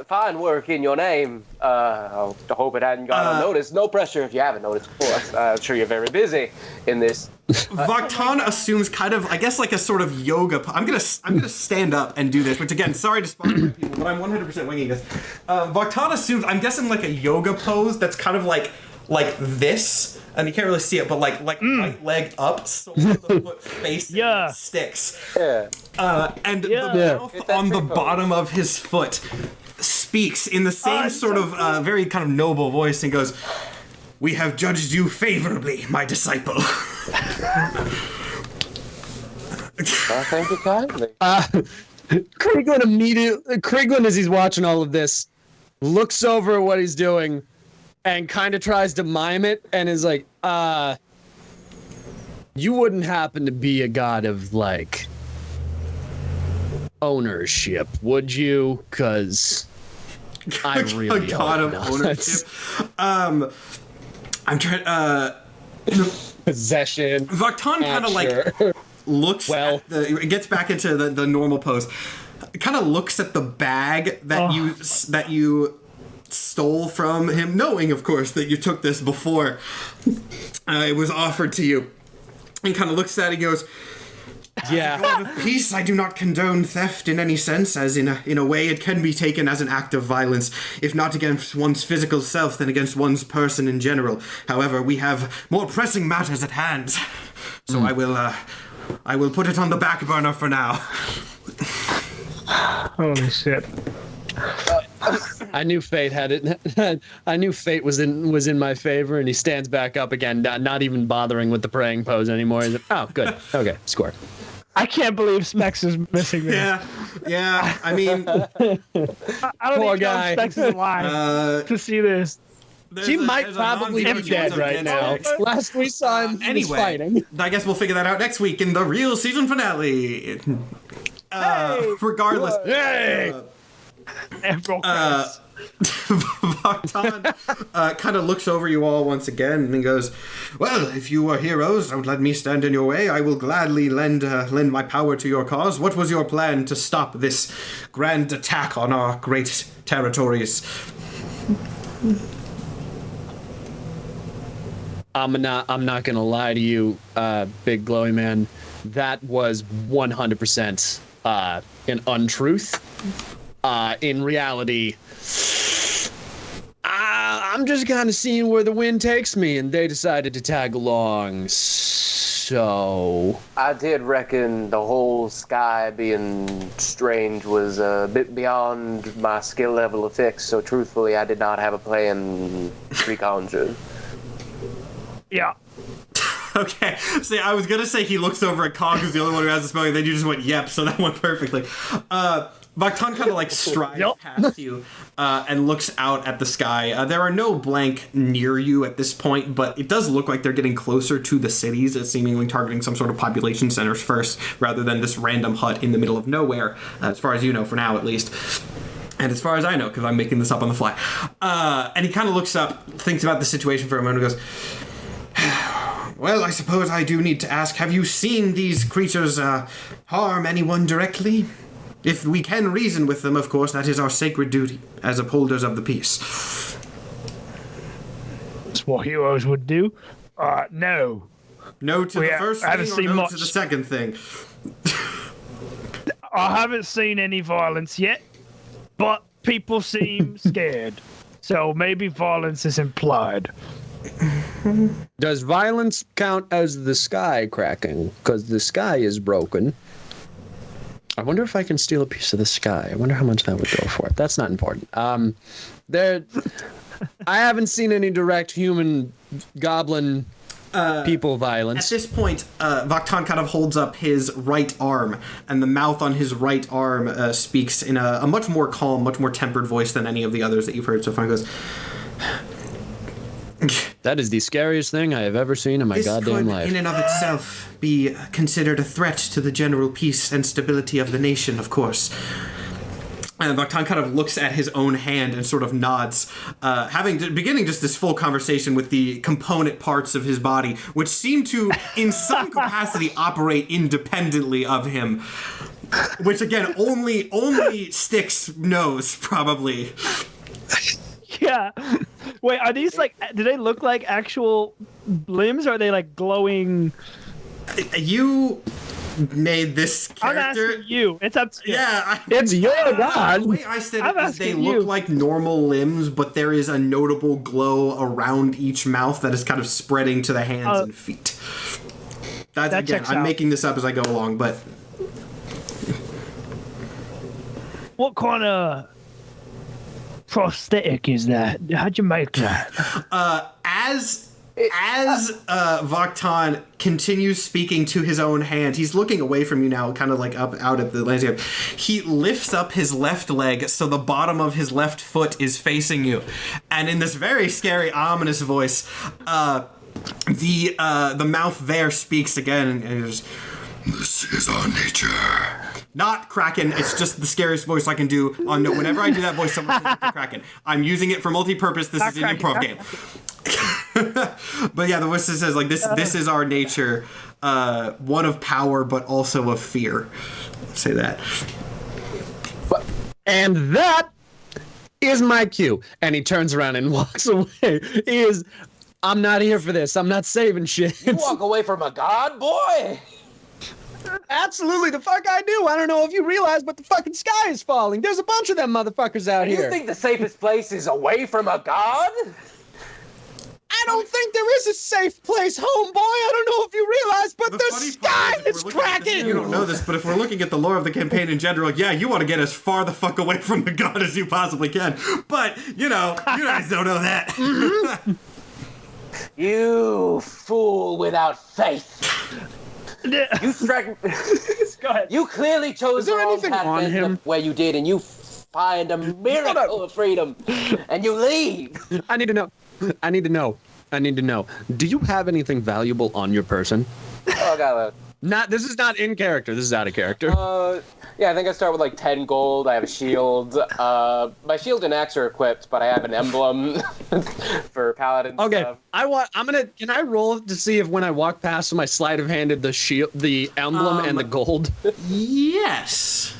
fine work in your name. I hope it hadn't gone unnoticed. No pressure if you haven't noticed, of course. I'm sure you're very busy in this. Vaktan assumes kind of, I guess, like a sort of yoga. I'm gonna stand up and do this, which again, sorry to sponsor people, but I'm 100% winging this. Vaktan assumes, I'm guessing, like a yoga pose that's kind of like this, and you can't really see it, but like right leg up, so the foot facing Styx. Yeah. And the mouth on the bottom of his foot speaks in the same sort of very kind of noble voice and goes, "We have judged you favorably, my disciple." Thank you kindly. Kriglin, as he's watching all of this, looks over at what he's doing and kind of tries to mime it and is like, you wouldn't happen to be a god of, ownership, would you? Because I really a god of not. ownership. I'm trying. Possession. Vaktan kind of looks. Well, it gets back into the normal pose. Kind of looks at the bag that you stole from him, knowing, of course, that you took this before it was offered to you, and kind of looks at it and goes, "Yeah, God of peace, I do not condone theft in any sense, as in a way it can be taken as an act of violence, if not against one's physical self, then against one's person in general. However, we have more pressing matters at hand, so I will put it on the back burner for now." Holy shit. I knew fate had it. I knew fate was in my favor, and he stands back up again, not even bothering with the praying pose anymore. He's like, "Oh, good. Okay, score." I can't believe Specs is missing this. Yeah. I mean, I don't even know if Specs is alive to see this. She might probably be dead right now. Last we saw him, he was fighting. I guess we'll figure that out next week in the real season finale. Regardless. Hey! Vaktan kind of looks over you all once again and he goes, "Well, if you are heroes, don't let me stand in your way. I will gladly lend my power to your cause. What was your plan to stop this grand attack on our great territories?" I'm not gonna lie to you, Big Glowy Man. That was 100% an untruth. In reality, I'm just kind of seeing where the wind takes me, and they decided to tag along. So I did reckon the whole sky being strange was a bit beyond my skill level of fix, so truthfully, I did not have a plan pre-conjured. Yeah. Okay, see, I was gonna say he looks over at Cog, who's the only one who has the spell, and then you just went, "Yep," so that went perfectly. Vaktan kind of like strides past you and looks out at the sky. There are no blank near you at this point, but it does look like they're getting closer to the cities, seemingly targeting some sort of population centers first, rather than this random hut in the middle of nowhere, as far as you know, for now at least. And as far as I know, because I'm making this up on the fly. And he kind of looks up, thinks about the situation for a moment, and goes, "Well, I suppose I do need to ask, have you seen these creatures harm anyone directly? If we can reason with them, of course, that is our sacred duty as upholders of the peace." That's what heroes would do. No. No to the first thing or no much. to the second thing? I haven't seen any violence yet, but people seem scared. So maybe violence is implied. does violence count as the sky cracking? Because the sky is broken. I wonder if I can steal a piece of the sky. I wonder how much that would go for. That's not important. I haven't seen any direct human goblin people violence. At this point, Vaktan kind of holds up his right arm, and the mouth on his right arm speaks in a much more calm, much more tempered voice than any of the others that you've heard so far. He goes, That is the scariest thing I have ever seen in my goddamn life. This could, in and of itself, be considered a threat to the general peace and stability of the nation, of course. And Vaktan kind of looks at his own hand and sort of nods, beginning just this full conversation with the component parts of his body, which seem to, in some capacity, operate independently of him. Which, again, only Styx knows, probably. Yeah. Wait, are these like, do they look like actual limbs, or are they like glowing? You made this character. I'm asking you. It's up to you. Yeah, It's your god. The way I said I'm it is they asking look you. like normal limbs, but there is a notable glow around each mouth that is kind of spreading to the hands and feet. That's, that again, checks I'm out. making this up as I go along, but What kind of prosthetic is that? How'd you make that? as Vaktan continues speaking to his own hand, he's looking away from you now, kind of like up out at the landscape. He lifts up his left leg so the bottom of his left foot is facing you, and in this very scary, ominous voice, the mouth there speaks again, and it goes, "This is our nature." Not Kraken, it's just the scariest voice I can do. Whenever I do that voice, someone says it's Kraken. I'm using it for multi-purpose. This is an improv game. But yeah, the voice says, like, this is our nature. One of power, but also of fear. Say that. And that is my cue. And he turns around and walks away. I'm not here for this. I'm not saving shit. You walk away from a god, boy! Absolutely, the fuck I do. I don't know if you realize, but the fucking sky is falling. There's a bunch of them motherfuckers out here. You think the safest place is away from a god? I don't think there is a safe place, homeboy. I don't know if you realize, but the funny sky part is if we're looking at this- cracking. You don't know this, but if we're looking at the lore of the campaign in general, yeah, you want to get as far the fuck away from the god as you possibly can. But, you guys don't know that. You fool without faith. You struck. Go ahead. You clearly chose Is there the wrong anything path on to end him? up where you did, and you find a miracle of freedom, and you leave. I need to know. Do you have anything valuable on your person? Oh god. This is not in character. This is out of character. Yeah, I think I start with like 10 gold. I have a shield. My shield and axe are equipped, but I have an emblem for paladin Okay, stuff. Can I roll to see if when I walk past my sleight of hand the shield, the emblem, and the gold? Yes.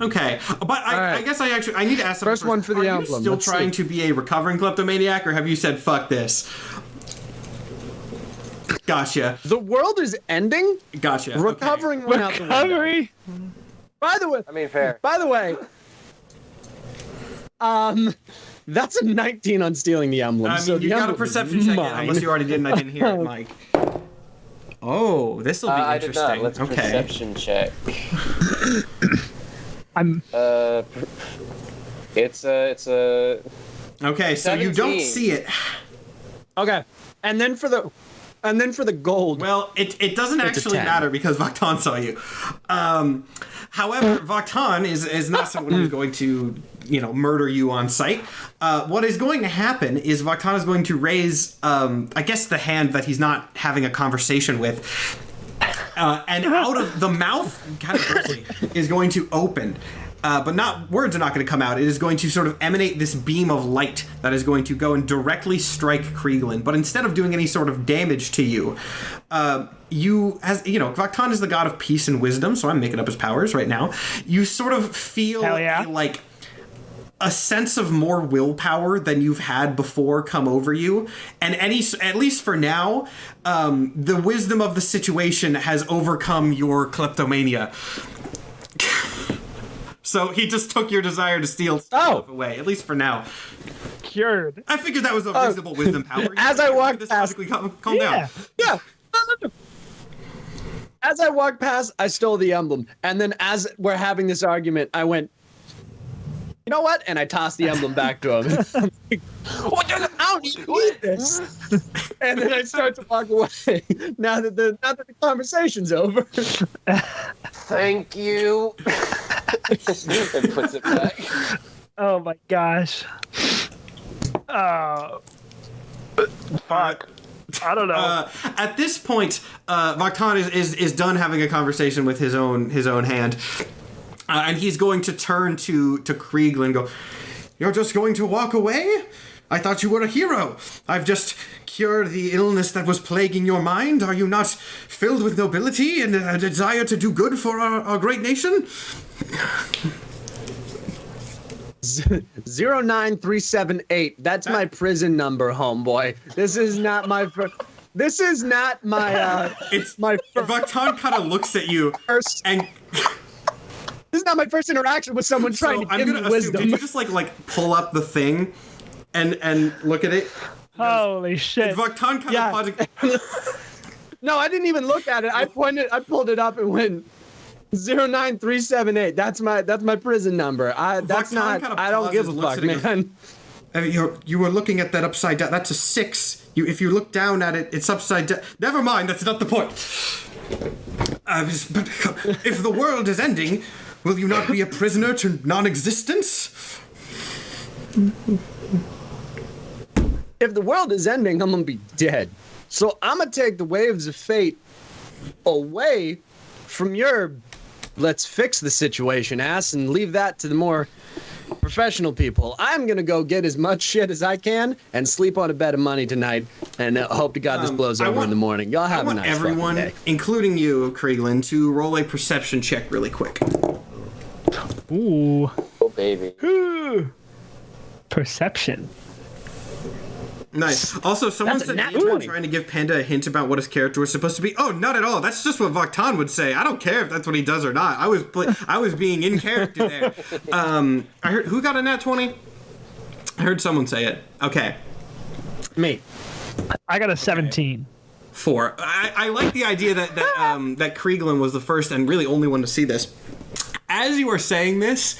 Okay, but I guess I need to ask something First one for the Are emblem. you still Let's trying to be a recovering kleptomaniac, or have you said fuck this? Gotcha. The world is ending. Gotcha. Recovering went out the window. Recovery. By the way, I mean, fair. That's a 19 on stealing the emblem. I mean, so you the got a emblem perception is check, mine. unless you already did and I didn't hear it, Mike. Oh, this will be I did interesting. not. Let's Okay. perception check. I'm. It's a. Okay, so you don't 17. see it. Okay, and then for the gold. Well, it doesn't It's a actually 10. matter because Vaktan saw you. However, Vaktan is not someone who's going to, murder you on sight. What is going to happen is Vaktan is going to raise, I guess, the hand that he's not having a conversation with. And out of the mouth, kind of grossly, is going to open. But words are not going to come out. It is going to sort of emanate this beam of light that is going to go and directly strike Krieglin. But instead of doing any sort of damage to you, Vaktan is the god of peace and wisdom, so I'm making up his powers right now. You sort of feel a sense of more willpower than you've had before come over you, and at least for now, the wisdom of the situation has overcome your kleptomania. So he just took your desire to steal stuff away, at least for now. Cured. I figured that was a reasonable wisdom power. As I walk past, calm down. Yeah. As I walked past, I stole the emblem, and then as we're having this argument, I went, "You know what?" And I tossed the emblem back to him. I'm like, I don't need this. And then I start to walk away. Now that the conversation's over. Thank you. And puts it back. Oh my gosh. Fuck. I don't know. At this point, Vaktan is done having a conversation with his own hand, and he's going to turn to Krieglin and go, "You're just going to walk away? I thought you were a hero. I've just cured the illness that was plaguing your mind. Are you not filled with nobility and a desire to do good for our great nation?" 09378. That's my prison number, homeboy. This is not my. This is not my. It's my. Vaktan kind of looks at you First, and. This is not my first interaction with someone trying to give me wisdom. Did you just like pull up the thing and look at it? Holy shit. Vaktan kind of No, I didn't even look at it. I pulled it up and went 09378. That's my prison number. I don't give a fuck, man. You were looking at that upside down. That's a 6. If you look down at it, it's upside down. Never mind. That's not the point. But if the world is ending, will you not be a prisoner to non-existence? If the world is ending, I'm gonna be dead. So I'm gonna take the waves of fate away from your let's fix the situation ass and leave that to the more professional people. I'm gonna go get as much shit as I can and sleep on a bed of money tonight, and hope to God this blows over in the morning. Y'all have a nice everyone, day. including you, Krieglin, to roll a perception check really quick. Ooh. Oh, baby. Perception. Nice. Also, someone That's a said nat you were 20. trying to give Panda a hint about what his character was supposed to be. Oh, not at all. That's just what Vaktan would say. I don't care if that's what he does or not. I was being in character there. I heard who got a nat 20? I heard someone say it. Okay. Me. I got a 17. 4. I like the idea that Krieglin was the first and really only one to see this. As you are saying this,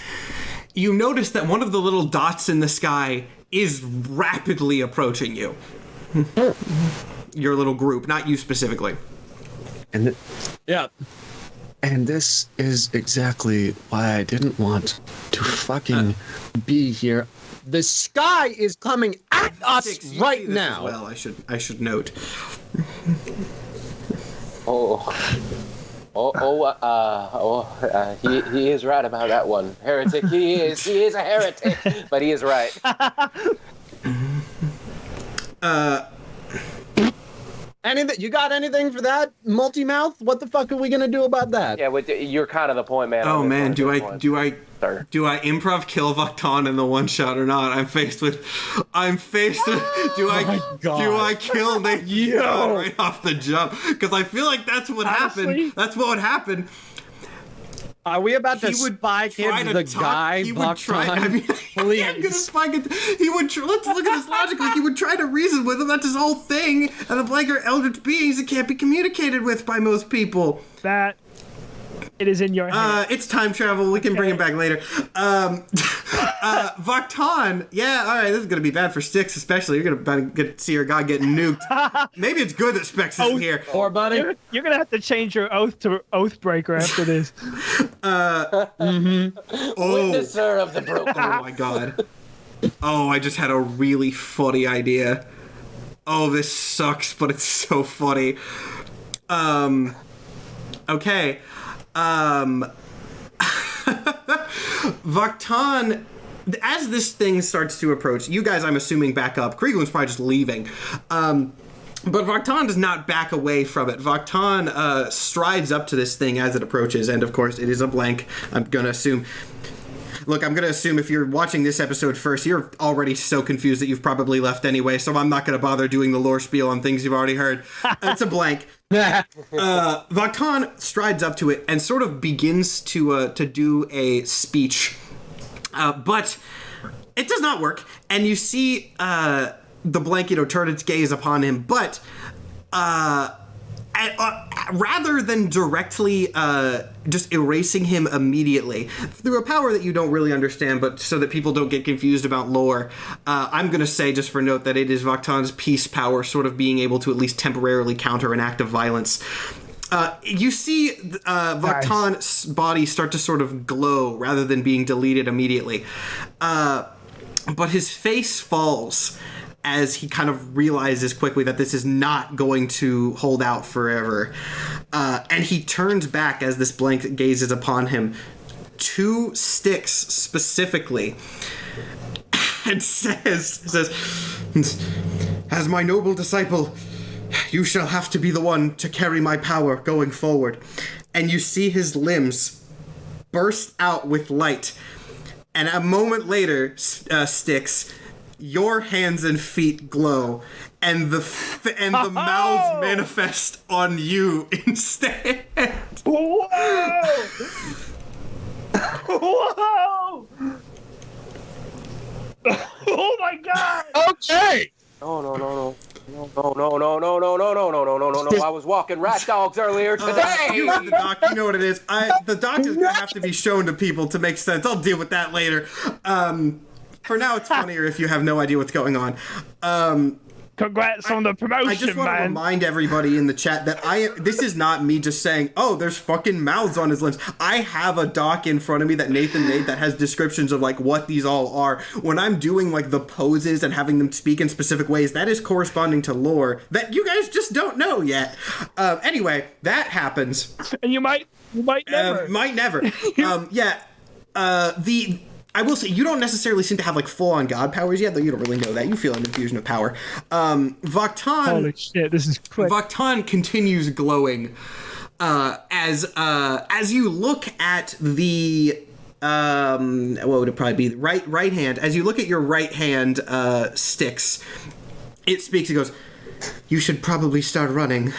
you notice that one of the little dots in the sky is rapidly approaching you. Your little group, not you specifically. And And this is exactly why I didn't want to fucking be here. The sky is coming at us right now. Well, I should note. Oh. He is right about that one. Heretic, he is a heretic, but he is right. Anything? You got anything for that, multi-mouth? What the fuck are we gonna do about that? Yeah, you're kind of the point man. Oh man, do I Sir. improv kill Vaktan in the one shot or not? I'm faced with do I kill Nathan right off the jump? Because I feel like that's what happened. That's what would happen. Are we about to He would spike try him to the talk- guy, he would try. I mean, Please. I'm gonna spike it. He would. Let's look at this logically. He would try to reason with him. That's his whole thing. And the blank are eldritch beings that can't be communicated with by most people. That it is in your head. It's time travel. We can bring him back later. Vaktan. Yeah, all right. This is gonna be bad for Styx, especially. You're gonna get to see your god get nuked. Maybe it's good that Specs isn't here. Or buddy. You're gonna have to change your oath to Oathbreaker after this. Oh. Witnesser of the broken. Oh my god. Oh, I just had a really funny idea. Oh, this sucks, but it's so funny. Okay. Vaktan, as this thing starts to approach, you guys, I'm assuming, back up. Kriegelin's probably just leaving. But Vaktan does not back away from it. Vaktan strides up to this thing as it approaches, and of course, it is a blank. I'm going to assume if you're watching this episode first, you're already so confused that you've probably left anyway, so I'm not going to bother doing the lore spiel on things you've already heard. It's a blank. Vaktan strides up to it and sort of begins to do a speech. But it does not work, and you see the blank, turn its gaze upon him, but rather than directly just erasing him immediately through a power that you don't really understand, but so that people don't get confused about lore, I'm going to say, just for note, that it is Vaktan's peace power sort of being able to at least temporarily counter an act of violence. You see Vaktan's body start to sort of glow rather than being deleted immediately. But his face falls as he kind of realizes quickly that this is not going to hold out forever. And he turns back as this blank gazes upon him to Styx specifically and says, "As my noble disciple, you shall have to be the one to carry my power going forward." And you see his limbs burst out with light. And a moment later, Styx, your hands and feet glow, and the mouths manifest on you instead. Whoa! Whoa! Oh my god! Okay. No. I was walking rat dogs earlier today. You read the doc, you know what it is. The doc is gonna have to be shown to people to make sense. I'll deal with that later. For now, it's funnier if you have no idea what's going on. Congrats on the promotion, I just want to man. remind everybody in the chat that this is not me just saying, oh, there's fucking mouths on his limbs. I have a doc in front of me that Nathan made that has descriptions of like what these all are. When I'm doing like the poses and having them speak in specific ways, that is corresponding to lore that you guys just don't know yet. Anyway, that happens. And you might never. Might never. I will say, you don't necessarily seem to have, like, full-on god powers yet, though you don't really know that. You feel an infusion of power. Vaktan... Holy shit, this is quick. Vaktan continues glowing as you look at the... what would it probably be? Right hand. As you look at your right hand, Styx, it speaks. It goes, "You should probably start running."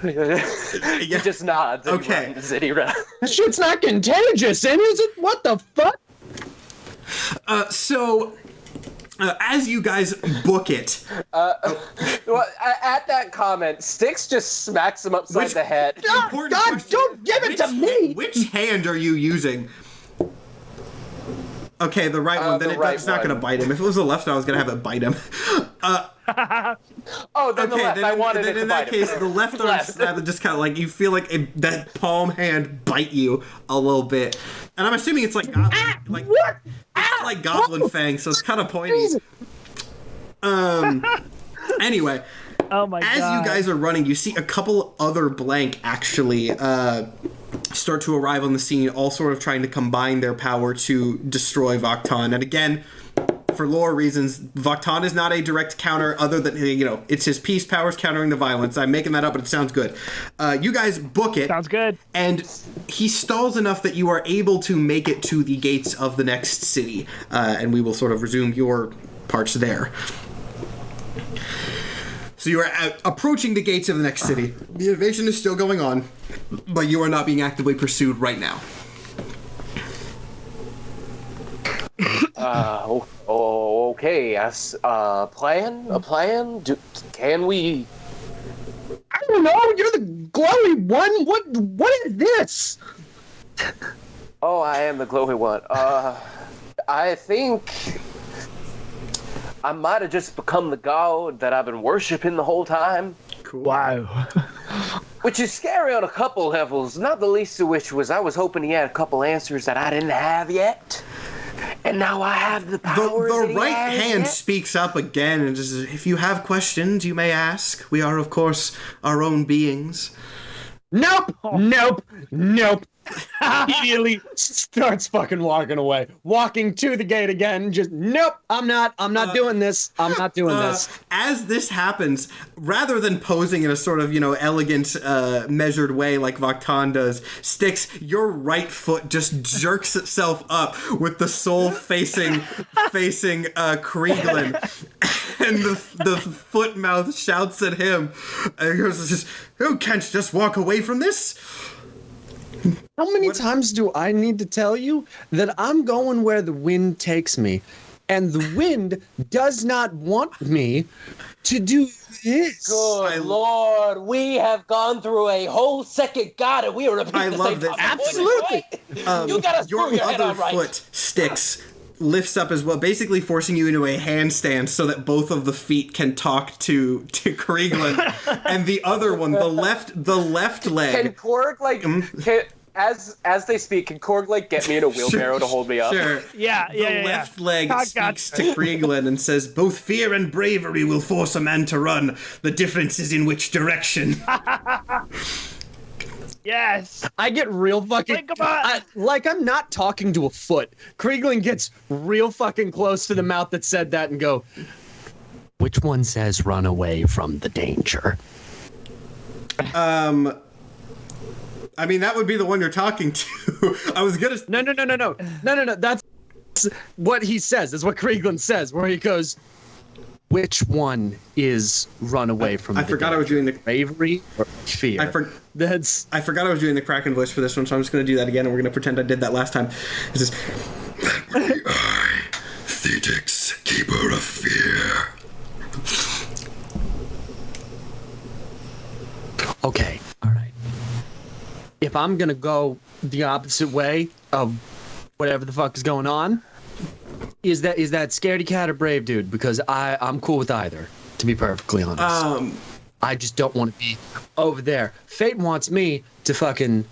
He just nods. And Okay. He runs and he runs. This shit's not contagious, and is it? What the fuck? So, as you guys book it... Well, at that comment, Styx just smacks him upside the head. Important God, question. don't give it to me! Which hand are you using? Okay, the right one. Then the right it's not one. going to bite him. If it was the left one, I was going to have it bite him. Oh, then the left. I wanted it to in bite that him. case, the left arm just kind of like, you feel like that palm hand bite you a little bit. And I'm assuming it's like Goblin, What? it's like Goblin Fang, so it's kind of pointy. Anyway, Oh my god. As you guys are running, you see a couple other blank actually start to arrive on the scene, all sort of trying to combine their power to destroy Vaktan. And again, for lore reasons, Vaktan is not a direct counter other than, it's his peace powers countering the violence. I'm making that up, but it sounds good. You guys book it. Sounds good. And he stalls enough that you are able to make it to the gates of the next city. And we will sort of resume your parts there. So you are approaching the gates of the next city. The invasion is still going on, but you are not being actively pursued right now. Okay. Yes. A plan? Can we? I don't know. You're the glowy one. What is this? Oh, I am the glowy one. I think I might have just become the god that I've been worshiping the whole time. Cool. Wow. Which is scary on a couple levels, not the least of which was I was hoping he had a couple answers that I didn't have yet. And now I have the power. The right hand speaks up again and says, if you have questions, you may ask. We are, of course, our own beings. Nope. Immediately starts fucking walking away. Walking to the gate again. Just, nope, I'm not doing this. I'm not doing this. As this happens, rather than posing in a sort of, elegant, measured way like Vaktan does, Styx, your right foot just jerks itself up with the soul facing Krieglin. And the foot mouth shouts at him. And he goes, "Who can't just walk away from this?" How many times do I need to tell you that I'm going where the wind takes me? And the wind does not want me to do this. Good Lord, we have gone through a whole second god and we are repeating the same topic. Absolutely. You gotta screw your head on right. Other foot, Styx, lifts up as well, basically forcing you into a handstand so that both of the feet can talk to Krieglin. And the other one, the left leg. Can Korg, as they speak, can Korg, get me in a wheelbarrow to hold me up? Sure. Yeah. The left leg speaks to Krieglin and says, both fear and bravery will force a man to run. The difference is in which direction. Yes. I get real fucking... Think about it. I'm not talking to a foot. Krieglin gets real fucking close to the mouth that said that and go, which one says run away from the danger? I mean, that would be the one you're talking to. I was gonna... No. That's what he says. That's what Krieglin says, where he goes, which one is run away from the danger? I forgot I was doing the... Bravery or fear? I forgot I was doing the Kraken voice for this one, so I'm just going to do that again, and we're going to pretend I did that last time. It says, I, Thedix, keeper of fear. Okay, all right. If I'm going to go the opposite way of whatever the fuck is going on, is that scaredy cat or brave dude? Because I'm cool with either, to be perfectly honest. I just don't want to be over there. Fate wants me to fucking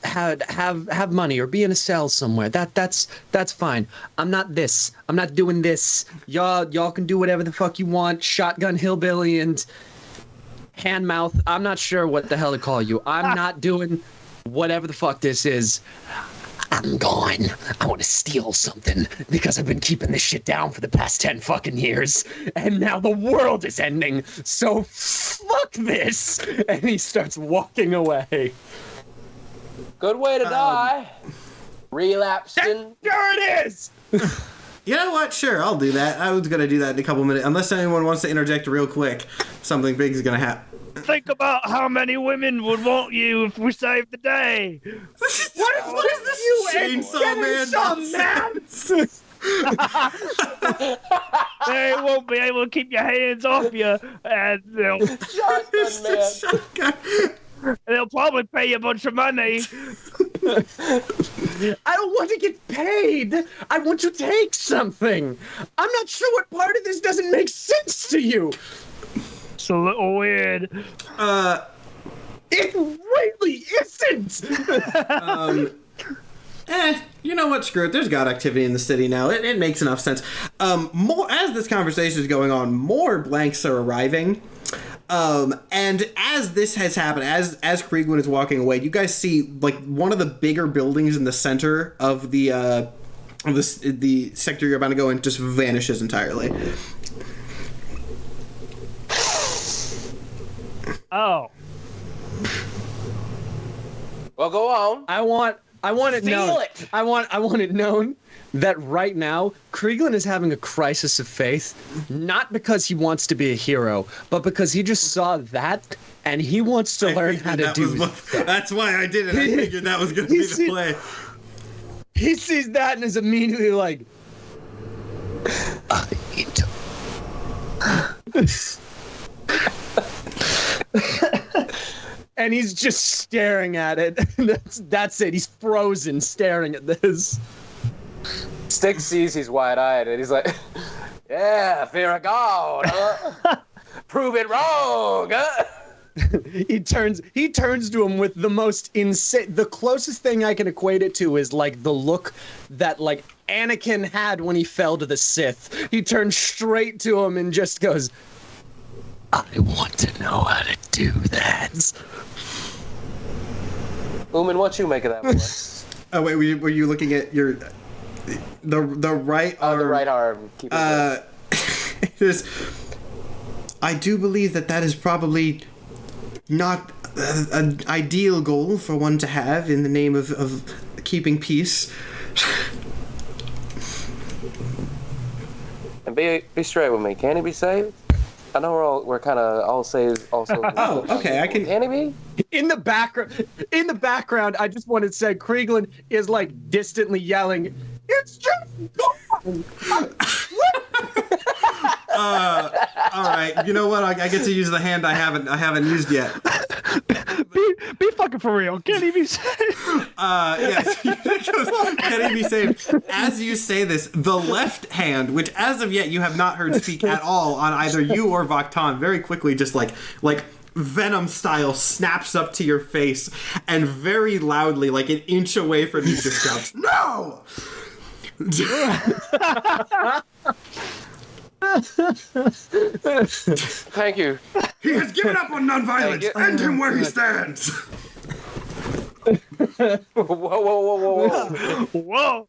have money or be in a cell somewhere. That's fine. I'm not this. I'm not doing this. Y'all can do whatever the fuck you want. Shotgun hillbilly and hand mouth. I'm not sure what the hell to call you. I'm not doing whatever the fuck this is. I'm gone. I want to steal something because I've been keeping this shit down for the past 10 fucking years. And now the world is ending. So fuck this. And he starts walking away. Good way to die. Relapsing. There it is. You know what? Sure, I'll do that. I was going to do that in a couple minutes. Unless anyone wants to interject real quick. Something big is going to happen. Think about how many women would want you if we saved the day. What is this chainsaw man? They won't be able to keep your hands off you, and they'll probably pay you a bunch of money. I don't want to get paid. I want to take something. I'm not sure what part of this doesn't make sense to you. It's a little weird. It really isn't. you know what? Screw it. There's god activity in the city now. It makes enough sense. More as this conversation is going on, more blanks are arriving. And as this has happened, as Krieglin is walking away, you guys see like one of the bigger buildings in the center of the sector you're about to go in just vanishes entirely. Oh. Well, go on. I want it Feel known. it. I want it known that right now Krieglin is having a crisis of faith, not because he wants to be a hero, but because he just saw that and he wants to learn how to do that. That's why I did it. I figured that was going to be the play. He sees that and is immediately like, I need to. And he's just staring at it. That's it. He's frozen staring at this. Styx sees he's wide-eyed, and he's like, yeah, fear of God, huh? Prove it wrong, huh? He turns to him with the most insane. The closest thing I can equate it to is like the look that like Anakin had when he fell to the Sith. He turns straight to him and just goes, I want to know how to do that. Ooman, what you make of that boy? Oh wait, were you looking at your the right arm? The right arm. Keep it I do believe that is probably not an ideal goal for one to have in the name of keeping peace. And be straight with me. Can he be saved? I know we're kind of all saved also. Oh, okay. I can. Can he be? In the background, I just wanted to say Krieglin is like distantly yelling, "It's just gone!" All right. You know what? I get to use the hand I haven't used yet. Be fucking for real. Can he be saved? Yes. Can he be saved? As you say this, the left hand, which as of yet you have not heard speak at all on either you or Vaktan, very quickly just like Venom style snaps up to your face and very loudly, like an inch away from you, just shouts, "No!" Thank you. He has given up on nonviolence. End him where he stands. Whoa. Whoa.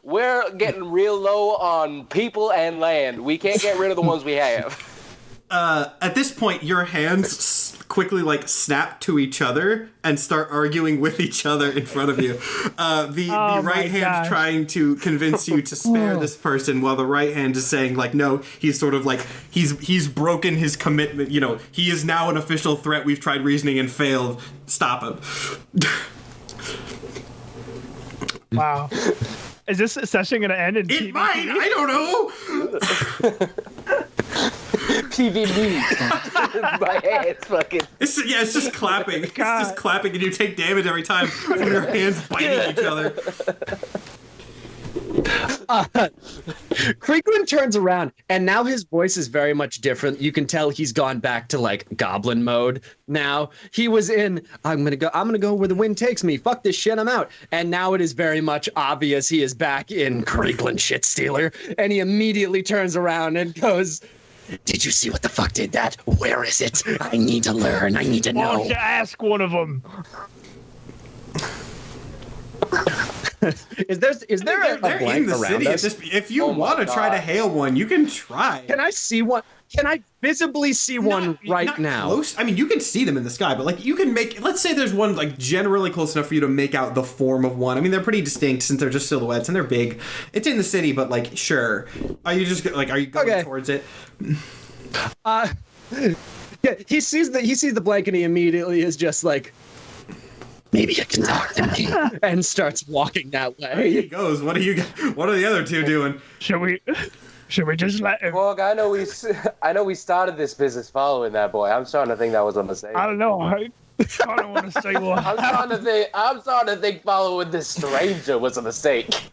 We're getting real low on people and land. We can't get rid of the ones we have. At this point, your hands quickly snap to each other and start arguing with each other in front of you. The right hand trying to convince you to spare this person, while the right hand is saying no. He's sort of he's broken his commitment. You know, he is now an official threat. We've tried reasoning and failed. Stop him. Wow. Is this session gonna end in It might. I don't know. PvP. My hands fucking. It's just clapping. It's just clapping, and you take damage every time from your hands biting each other. Krieglin turns around, and now his voice is very much different. You can tell he's gone back to Goblin mode now. He was in, I'm gonna go where the wind takes me. Fuck this shit, I'm out. And now it is very much obvious he is back in Krieglin shit stealer. And he immediately turns around and goes, "Did you see what the fuck did that? Where is it? I need to learn. I need to know." Why don't you ask one of them? Is there a They're blank in the around city. us? If you want to try to hail one, you can try. Can I see one? Can I visibly see one right now? Close. I mean, you can see them in the sky, but you can make. Let's say there's one generally close enough for you to make out the form of one. I mean, they're pretty distinct since they're just silhouettes and they're big. It's in the city, but sure. Are you just are you going towards it? Yeah, he sees the blank and he immediately is just maybe you can talk to me, and starts walking that There way. he goes. What are the other two doing? Should we just let him? Well, I know we started this business following that boy. I'm starting to think that was a mistake. I don't know. I don't want to say what. I'm starting to think following this stranger was a mistake.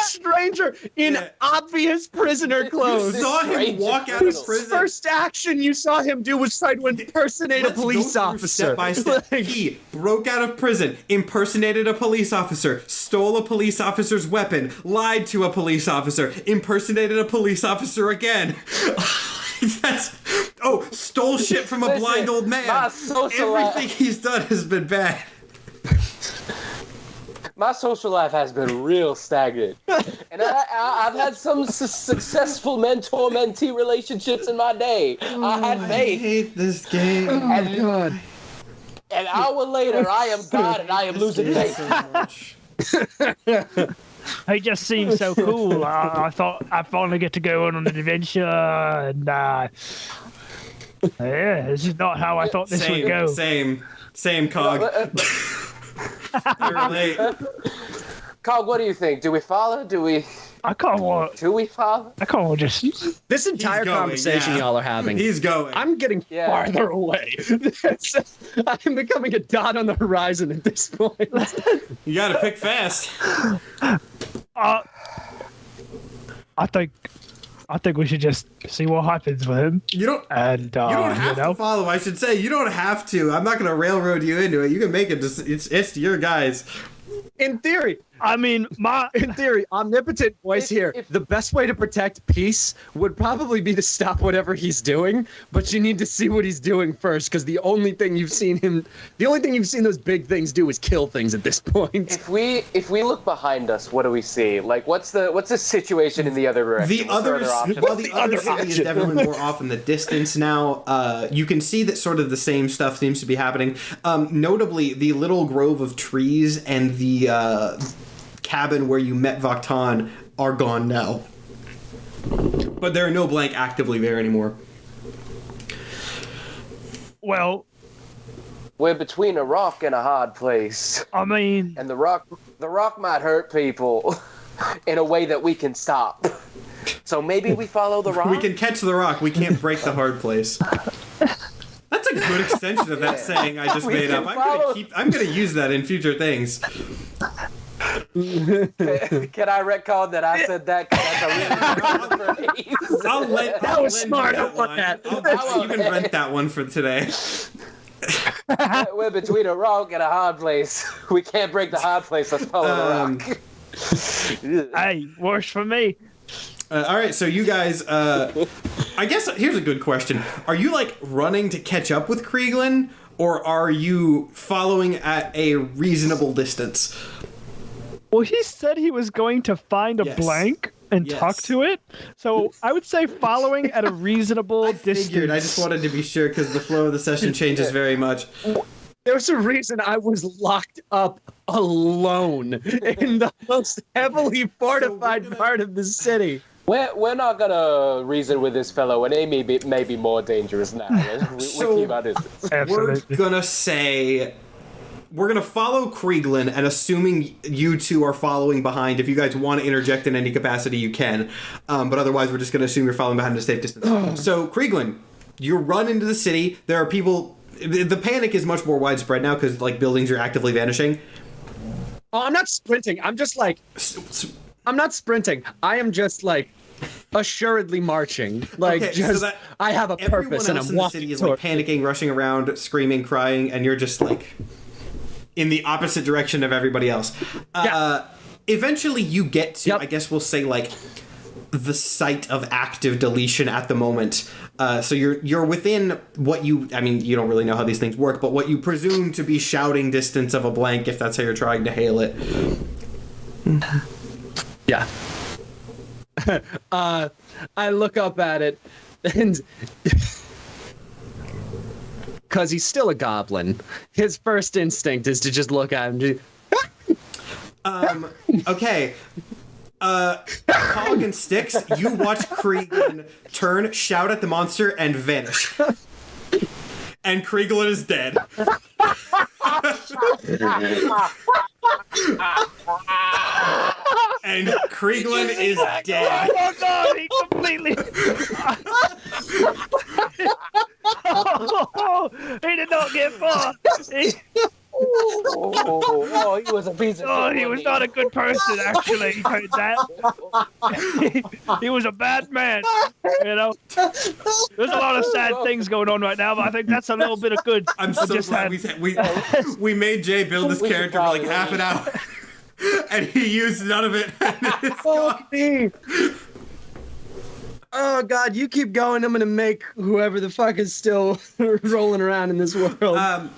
stranger in obvious prisoner clothes. You saw him walk out of Whose prison. first action you saw him do was try to impersonate a Let's police go through officer. Step by step. Like, He broke out of prison, impersonated a police officer, stole a police officer's weapon, lied to a police officer, impersonated a police officer again. Stole shit from a blind old man. Everything he's done has been bad. My social life has been real stagnant, and I've had some successful mentor-mentee relationships in my day. I had I faith. hate this game. oh God. An hour later, I am God, and I am losing faith. So much. He just seems so cool. I thought I finally get to go on an adventure, and this is not how I thought this would go. Same, Cog. I relate. Cog, what do you think? Do we follow? Do we follow? I can't just. This entire going, conversation yeah. y'all are having. He's going. I'm getting farther away. I'm becoming a dot on the horizon at this point. You gotta pick fast. I think we should just see what happens with him. You don't have you know? to follow. I should say you don't have to. I'm not gonna railroad you into it. You can make it. It's your guys. In theory, I mean, in theory, omnipotent voice here. The best way to protect peace would probably be to stop whatever he's doing, but you need to see what he's doing first, because the only thing you've seen those big things do is kill things at this point. If we look behind us, what do we see? Like, what's the situation in the other direction? The other city option? is definitely more off in the distance now. You can see that sort of the same stuff seems to be happening. Notably, the little grove of trees and the cabin where you met Vaktan are gone now. But there are no blank actively there anymore. well, We're between a rock and a hard place, I mean, and the rock might hurt people in a way that we can stop. So maybe we follow the rock. We can catch the rock. We can't break the hard place. That's a good extension of that saying I just made up. I'm gonna use that in future things. Can I retcon that I said that? 'Cause that's a really good phrase. That was smart. I want that. You can rent that one for today. We're between a rock and a hard place. We can't break the hard place. Let's follow the rock. hey, worse for me. All right, so you guys, I guess here's a good question. Are you like running to catch up with Krieglin, or are you following at a reasonable distance? Well, he said he was going to find a Yes. blank and Yes. talk to it. So I would say following at a reasonable I distance. figured. I just wanted to be sure because the flow of the session changes very much. There's a reason I was locked up alone in the most heavily fortified part of the city. We're not gonna reason with this fellow, and Amy may be more dangerous now. We keep our distance. Absolutely. We're gonna follow Krieglin, and assuming you two are following behind, if you guys want to interject in any capacity, you can. But otherwise, we're just gonna assume you're following behind at a safe distance. So, Krieglin, you run into the city. There are people. The panic is much more widespread now because like buildings are actively vanishing. Oh, I'm not sprinting. I'm just like, I'm not sprinting. I am just like assuredly marching. Like, Okay, just, so that I have a everyone purpose and else I'm in the walking city is toward. like panicking, rushing around, screaming, crying, and you're just like in the opposite direction of everybody else. Eventually, you get to, I guess we'll say, like the site of active deletion at the moment. So you're within what you don't really know how these things work, but what you presume to be shouting distance of a blank, if that's how you're trying to hail it. Yeah. I look up at it and because he's still a goblin, his first instinct is to just look at him. Okay. Cog and Sticks, you watch Krieglin turn, shout at the monster, and vanish. And Krieglin is dead. And Krieglin is dead. Oh god, he completely. Oh, he did not get far. Oh, he was a piece of shit. Oh, he was not a good person, actually. You heard that? He was a bad man. You know, there's a lot of sad things going on right now, but I think that's a little bit of good. I'm so glad we made Jay build this character for like half an hour, and he used none of it. Fuck me. Oh God, you keep going. I'm gonna make whoever the fuck is still rolling around in this world.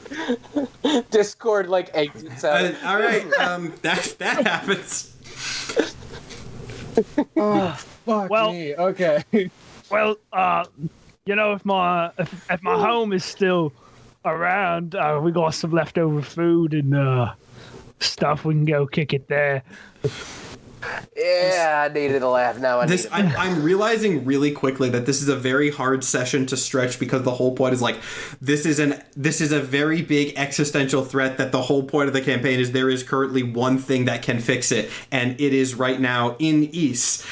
Discord like exits out. All right, that happens. Oh fuck me. Okay. Well, you know, if my home is still around, we got some leftover food and stuff. We can go kick it there. Yeah, I needed a laugh now. I'm realizing really quickly that this is a very hard session to stretch because the whole point is like this is a very big existential threat that the whole point of the campaign is there is currently one thing that can fix it, and it is right now in East.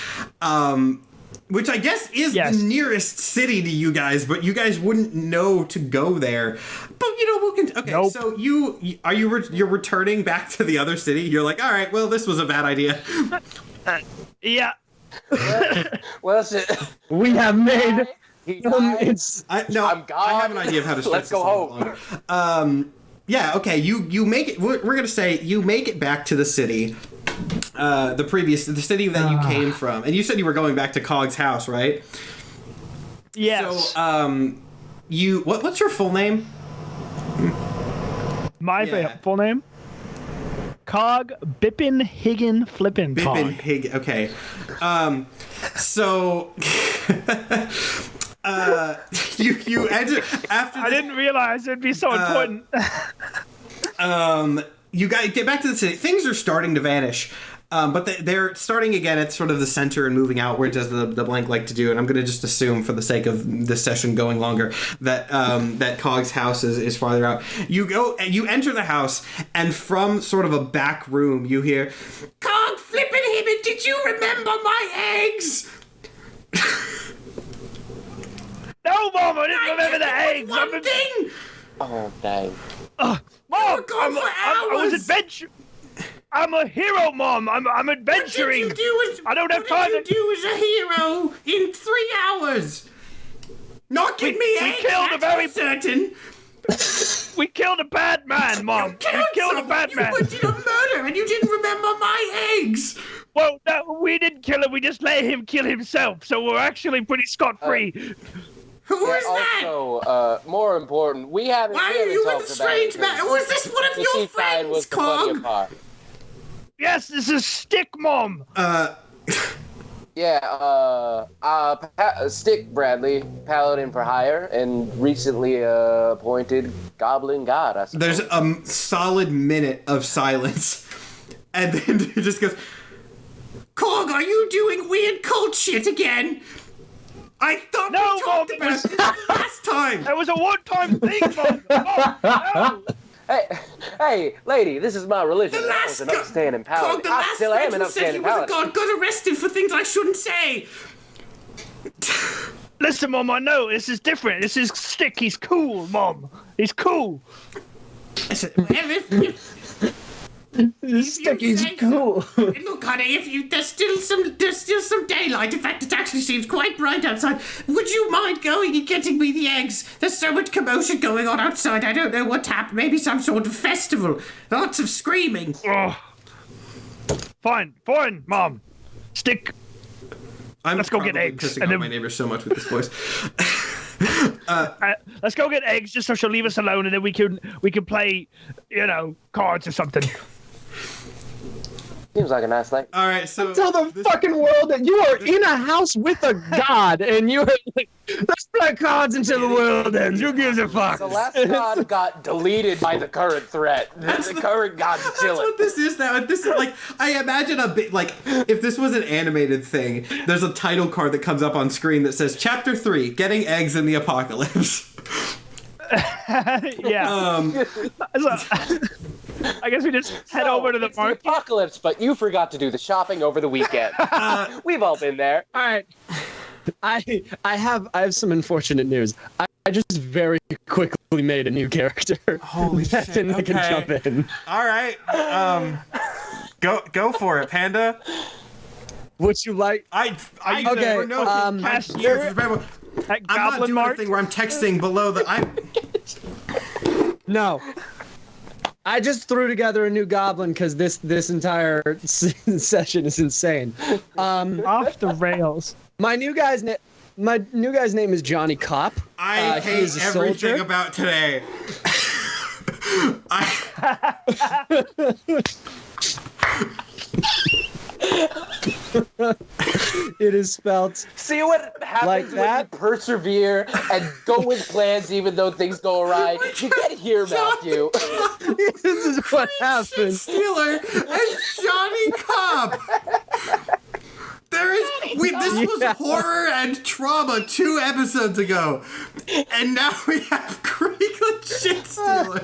Which I guess is the nearest city to you guys, but you guys wouldn't know to go there. But okay. Nope. So you're returning back to the other city. You're like, all right, well, this was a bad idea. Yeah. Well, shit. We have made. I'm gone. I have an idea of how to stretch. Let's go home. Yeah. Okay. You make it. We're gonna say you make it back to the city. The city that you came from, and you said you were going back to Cog's house, right? Yes. So, what's your full name? My full name? Cog Bippin Higgin Flippin Cog. Bippin Higgin. Okay. So. You ended after. I didn't realize it'd be so important. You guys get back to the city. Things are starting to vanish, but they're starting again at sort of the center and moving outwards as the blank like to do. And I'm going to just assume, for the sake of this session going longer, that that Cog's house is farther out. You go and you enter the house, and from sort of a back room, you hear, "Cog flippin' Hibbit, did you remember my eggs?" No, Mom, I didn't remember the eggs. One thing. Oh, dang. Mom, I was adventuring. I'm a hero, Mom. I'm adventuring. I don't have time to do as a hero in 3 hours. Not give me eggs. We killed a very certain. We killed a bad man, Mom. We killed a bad man. You did a murder, and you didn't remember my eggs. Well, no, we didn't kill him. We just let him kill himself. So we're actually pretty scot-free. Who is that? Also, more important, we haven't. Why are you with a strange man? Was this one of your friends, Cog? Yes, this is Stick, Mom. Stick Bradley, paladin for hire, and recently appointed Goblin God, I suppose. There's a solid minute of silence, and then it just goes, Cog, are you doing weird cult shit again? I thought we talked about this last time. That was a one-time thing, Mom. Hey, lady, this is my religion. I was an upstanding paladin. I still am an upstanding paladin. God got arrested for things I shouldn't say. Listen, Mom, I know this is different. This is Stick. He's cool, Mom. He's cool. Listen, Sticky's cool. Look, honey, there's still some daylight. In fact, it actually seems quite bright outside. Would you mind going and getting me the eggs? There's so much commotion going on outside. I don't know what's happened. Maybe some sort of festival. Lots of screaming. Oh. Fine, Mom. Stick. Let's go get eggs. Pissing off my neighbor so much with this voice. Let's go get eggs, just so she'll leave us alone, and then we can play, cards or something. Seems like a nice night. All right, so tell the fucking world that you are in a house with a god, and you are like, let's play cards until the world ends. Who gives a fuck? The last god got deleted by the current threat. The current god's chilling. That's what this is now. This is like, I imagine a bit like if this was an animated thing. There's a title card that comes up on screen that says Chapter 3: Getting Eggs in the Apocalypse. Yeah. I guess we just head over to the market. The apocalypse, but you forgot to do the shopping over the weekend. We've all been there. All right. I have some unfortunate news. I I just very quickly made a new character. Holy shit, Then I can okay. jump in. All right. Go for it, Panda. Would you like? I Okay, for no cashier I'm at not Goblin doing Mart? a thing where I'm texting below the. No. I just threw together a new goblin because this entire session is insane. Off the rails. My new guy's name is Johnny Cop. I he hate is a everything soldier. about today. It is spelled See what happens Like when that? you persevere and go with plans even though things go awry. You get here, Matthew. this is what happens. Steeler and Johnny Cobb. This was horror and trauma 2 episodes ago, and now we have Creekland Shit Stealer.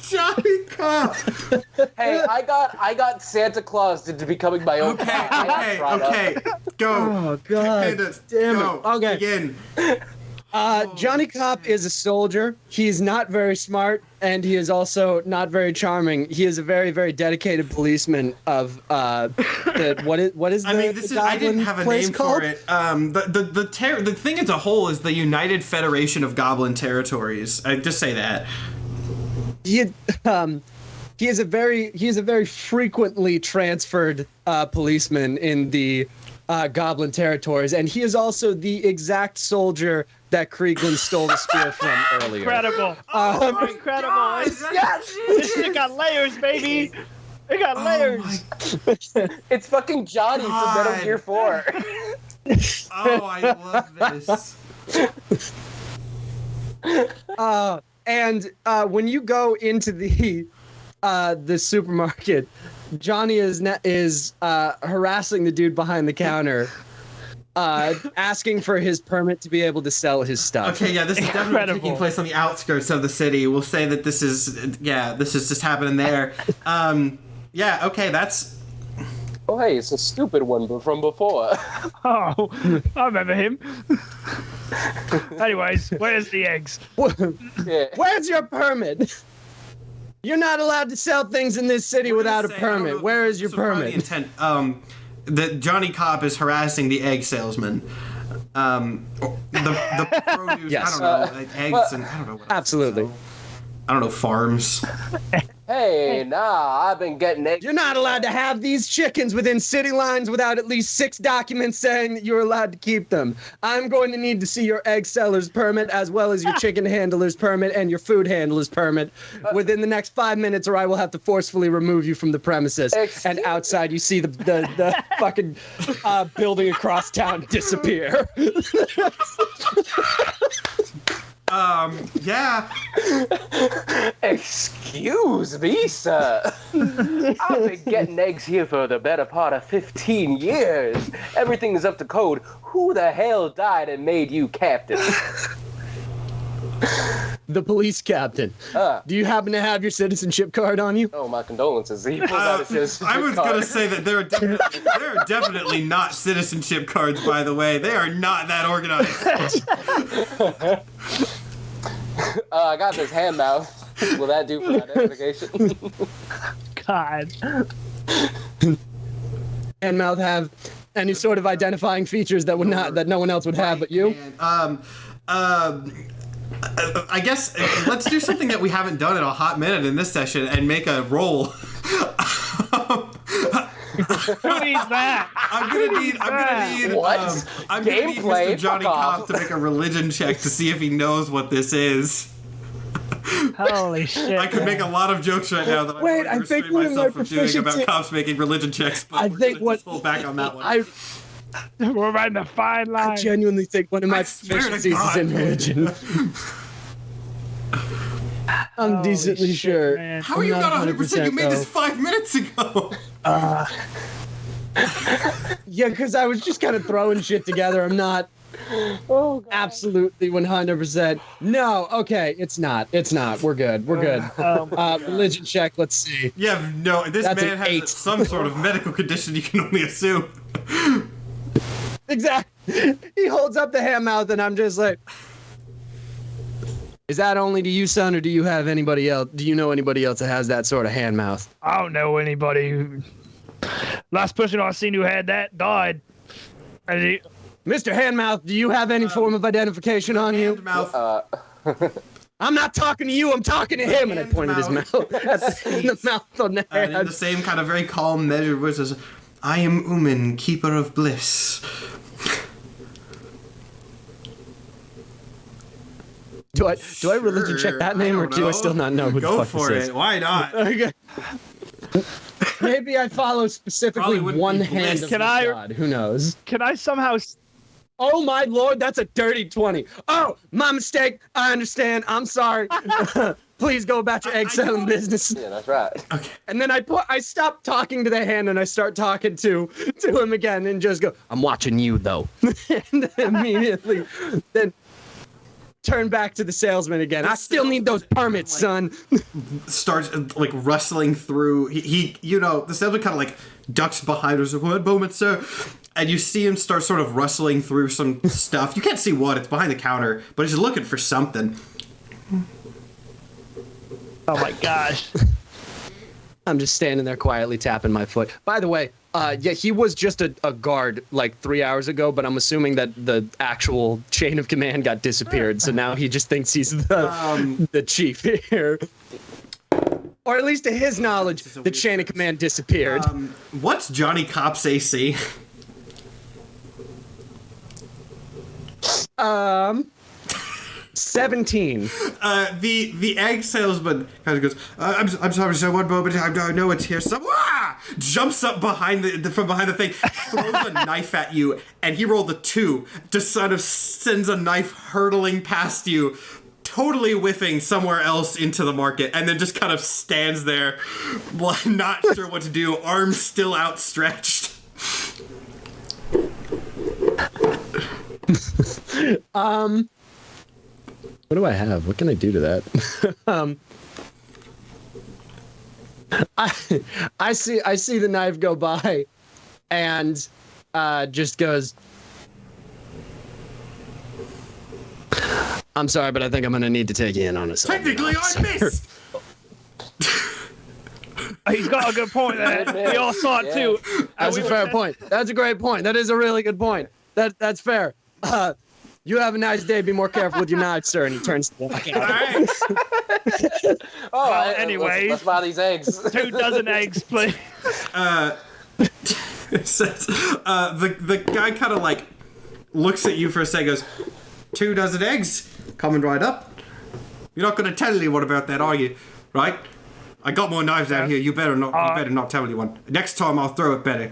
Johnny Cobb. Hey, I got Santa Claus into becoming my own. Okay. Go. Oh god. Panda, Damn go. it. Okay. Begin. Johnny Cop is a soldier. He's not very smart, and he is also not very charming. He is a very, very dedicated policeman of what is I mean, I didn't have a name called? for it. The thing as a whole is the United Federation of Goblin Territories. I just say that. He is a very frequently transferred policeman in the Goblin territories, and he is also the exact soldier that Kriegland stole the spear from earlier. Incredible. Incredible. God, Yes. This shit got layers, baby. It got layers. It's fucking Johnny from Metal God. Gear 4. Oh, I love this. And when you go into the supermarket, Johnny is harassing the dude behind the counter, asking for his permit to be able to sell his stuff. Okay, yeah, this is definitely Incredible. taking place on the outskirts of the city. We'll say that this is just happening there. Yeah, okay, that's. Oh, hey, it's a stupid one from before. Oh, I remember him. Anyways, where's the eggs? Yeah. Where's your permit? You're not allowed to sell things in this city without a Say, I don't know permit. if Where this is your was part of the permit? intent. That Johnny Cop is harassing the egg salesman. The produce. Yes. I don't know, like eggs and I don't know what else. Absolutely. So, I don't know, farms. Hey, I've been getting eggs. You're not allowed to have these chickens within city lines without at least 6 documents saying that you're allowed to keep them. I'm going to need to see your egg seller's permit as well as your chicken handler's permit and your food handler's permit within the next 5 minutes, or I will have to forcefully remove you from the premises. And outside, you see the fucking building across town disappear. Yeah. Excuse me, sir. I've been getting eggs here for the better part of 15 years. Everything is up to code. Who the hell died and made you captain? The police captain. Do you happen to have your citizenship card on you? Oh, my condolences. He pulled out his citizenship I was card. gonna say that there are definitely not citizenship cards, by the way. They are not that organized. I got this hand mouth. Will that do for identification? God. And mouth have any sort of identifying features that no one else would have but you? Man. I guess let's do something that we haven't done in a hot minute in this session and make a roll. Who needs that? I'm gonna need What? I'm gonna need Gameplay? Mr. Johnny Fuck Cop off. to make a religion check to see if he knows what this is. Holy shit. I could make a lot of jokes right now that I'm Wait, going I to think restrain one of myself my from doing about proficiency- cops making religion checks, but I we're think gonna what just hold back on that one. We're riding the fine I line. genuinely think one of my I swear to proficiencies God, is in man. religion. I'm Holy decently shit, sure. man. How are you not 100%? You made this though. 5 minutes ago. Yeah, because I was just kind of throwing shit together. I'm not absolutely 100%. No, okay, it's not. It's not. We're good. We're good. Religion check. Let's see. Yeah, no, this That's man an has 8. some sort of medical condition you can only assume. Exactly. He holds up the hand mouth, and I'm just like, Is that only to you, son, or do you have anybody else? Do you know anybody else that has that sort of hand mouth? I don't know anybody. Last person I seen who had that died. Mr. Handmouth, do you have any form of identification on you? Mouth. I'm not talking to you. I'm talking to him. And I pointed his mouth at the mouth on the head. In the same kind of very calm, measured voice as, I am Umin, keeper of bliss. Do I religion check that name, or do I still not know who the Go fuck for this it. is? Why not? Okay. Maybe I follow specifically Probably wouldn't one be hand bliss. of Can I- God. Who knows? Can I somehow? Oh my lord, that's a dirty 20. Oh, my mistake. I understand. I'm sorry. Please go about your egg selling business. Yeah, that's right. Okay. And then I stop talking to the hand and I start talking to him again and just go, I'm watching you though. And then immediately then turn back to the salesman again. I still need those permits, son. Starts like rustling through. He the salesman kind of like ducks behind us. One moment, sir. And you see him start sort of rustling through some stuff. You can't see what. It's behind the counter, but he's looking for something. Oh my gosh. I'm just standing there quietly tapping my foot. By the way, yeah, he was just a guard like 3 hours ago, but I'm assuming that the actual chain of command got disappeared. So now he just thinks he's the chief here. Or at least to his knowledge, the chain of command disappeared. What's Johnny Cop's AC? 17. The egg salesman kind of goes, I'm sorry, sir, one moment, I know it's here. Jumps up from behind the thing, throws a knife at you, and he rolled a 2. Just sort of sends a knife hurtling past you, totally whiffing somewhere else into the market, and then just kind of stands there, not sure what to do, arms still outstretched. What do I have? What can I do to that? I see the knife go by, and just goes, I'm sorry, but I think I'm gonna need to take you in on a second. Technically, I missed! He's got a good point there. We all saw it too. That's a fair point. That's a great point. That is a really good point. That's fair. You have a nice day. Be more careful with your knives, sir. And he turns to walk out. Anyway, let's buy these eggs. 2 dozen eggs, please. It says, the guy kind of like looks at you for a second, goes, 2 dozen eggs, coming right up. You're not going to tell anyone about that, are you? Right? I got more knives out here. You better not tell anyone. Next time I'll throw it better.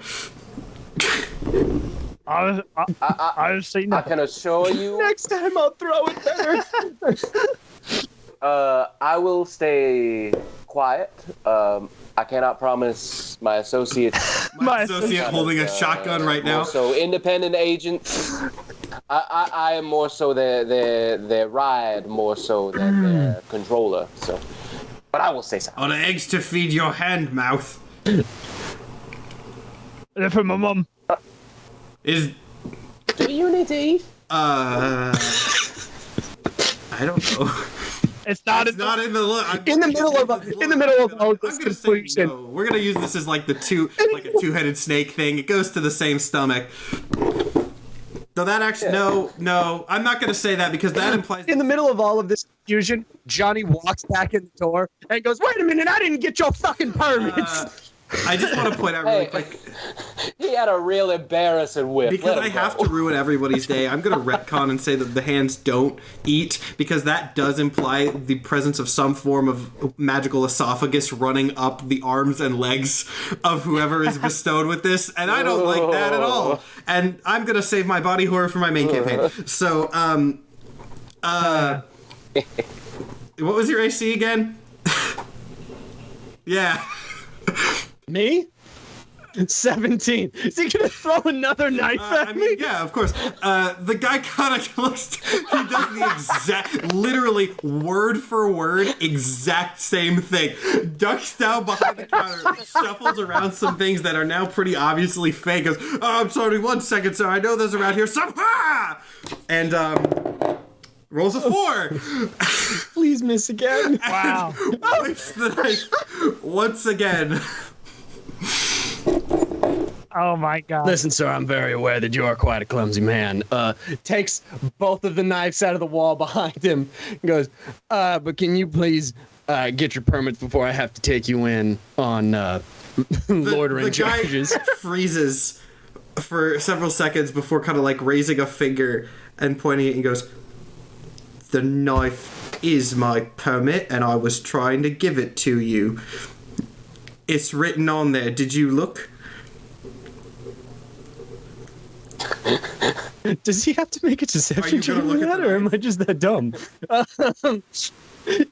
I've seen I that. can assure you, Next time I'll throw it better. I will stay quiet. I cannot promise my associates. My associate holding a shotgun right now. So independent agents. I am more so their ride, more so than their controller. So, but I will say something. On eggs to feed your hand mouth. They're from my mum. Is Do you need to eat? I don't know. It's not It's not in the look. In the middle of all I'm this gonna say conclusion. no. We're gonna use this as like a two-headed snake thing. It goes to the same stomach. So that actually no. I'm not gonna say that because that implies. In the middle of all of this confusion, Johnny walks back in the door and goes, "Wait a minute! I didn't get your fucking permits." I just want to point out really quick. He had a real embarrassing whip. Because I have to ruin everybody's day, I'm going to retcon and say that the hands don't eat, because that does imply the presence of some form of magical esophagus running up the arms and legs of whoever is bestowed with this, and I don't like that at all. And I'm going to save my body horror for my main campaign. So, what was your AC again? Yeah. Me? 17. Is he gonna throw another knife at me? Yeah, of course. The guy kind of looks. He does the exact, literally word for word, exact same thing. Ducks down behind the counter, shuffles around some things that are now pretty obviously fake. Goes, oh, I'm sorry, 1 second, sir. I know there's around here. And Rolls a 4. Please miss again. Wow. Whips the knife once again. Oh my God. Listen, sir, I'm very aware that you are quite a clumsy man. Takes both of the knives out of the wall behind him. Goes, but can you please get your permits before I have to take you in on loitering the guy charges? freezes for several seconds before kind of like raising a finger and pointing it and goes, "The knife is my permit and I was trying to give it to you. It's written on there. Did you look?" Does he have to make a deception check for that, or am I just that dumb?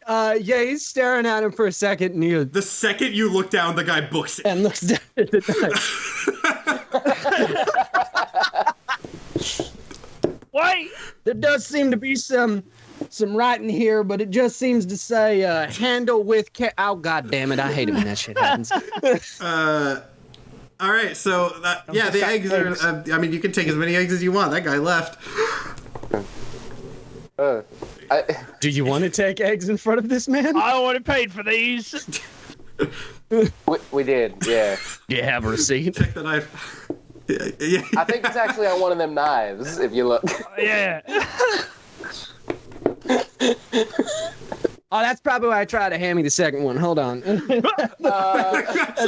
Yeah, he's staring at him for a second, and he goes, The second you look down, the guy books it. and looks down at the knife. Wait. There does seem to be some writing here, but it just seems to say handle with care. Oh, God damn it! I hate it when that shit happens. All right, so the eggs are. I mean, you can take as many eggs as you want. That guy left. Do you want to take eggs in front of this man? I already paid for these. We did, yeah. Do you have a receipt? Check the knife. Yeah. I think it's actually on one of them knives, if you look. Yeah. Oh, that's probably why I tried to hand me the second one. Hold on. Actually,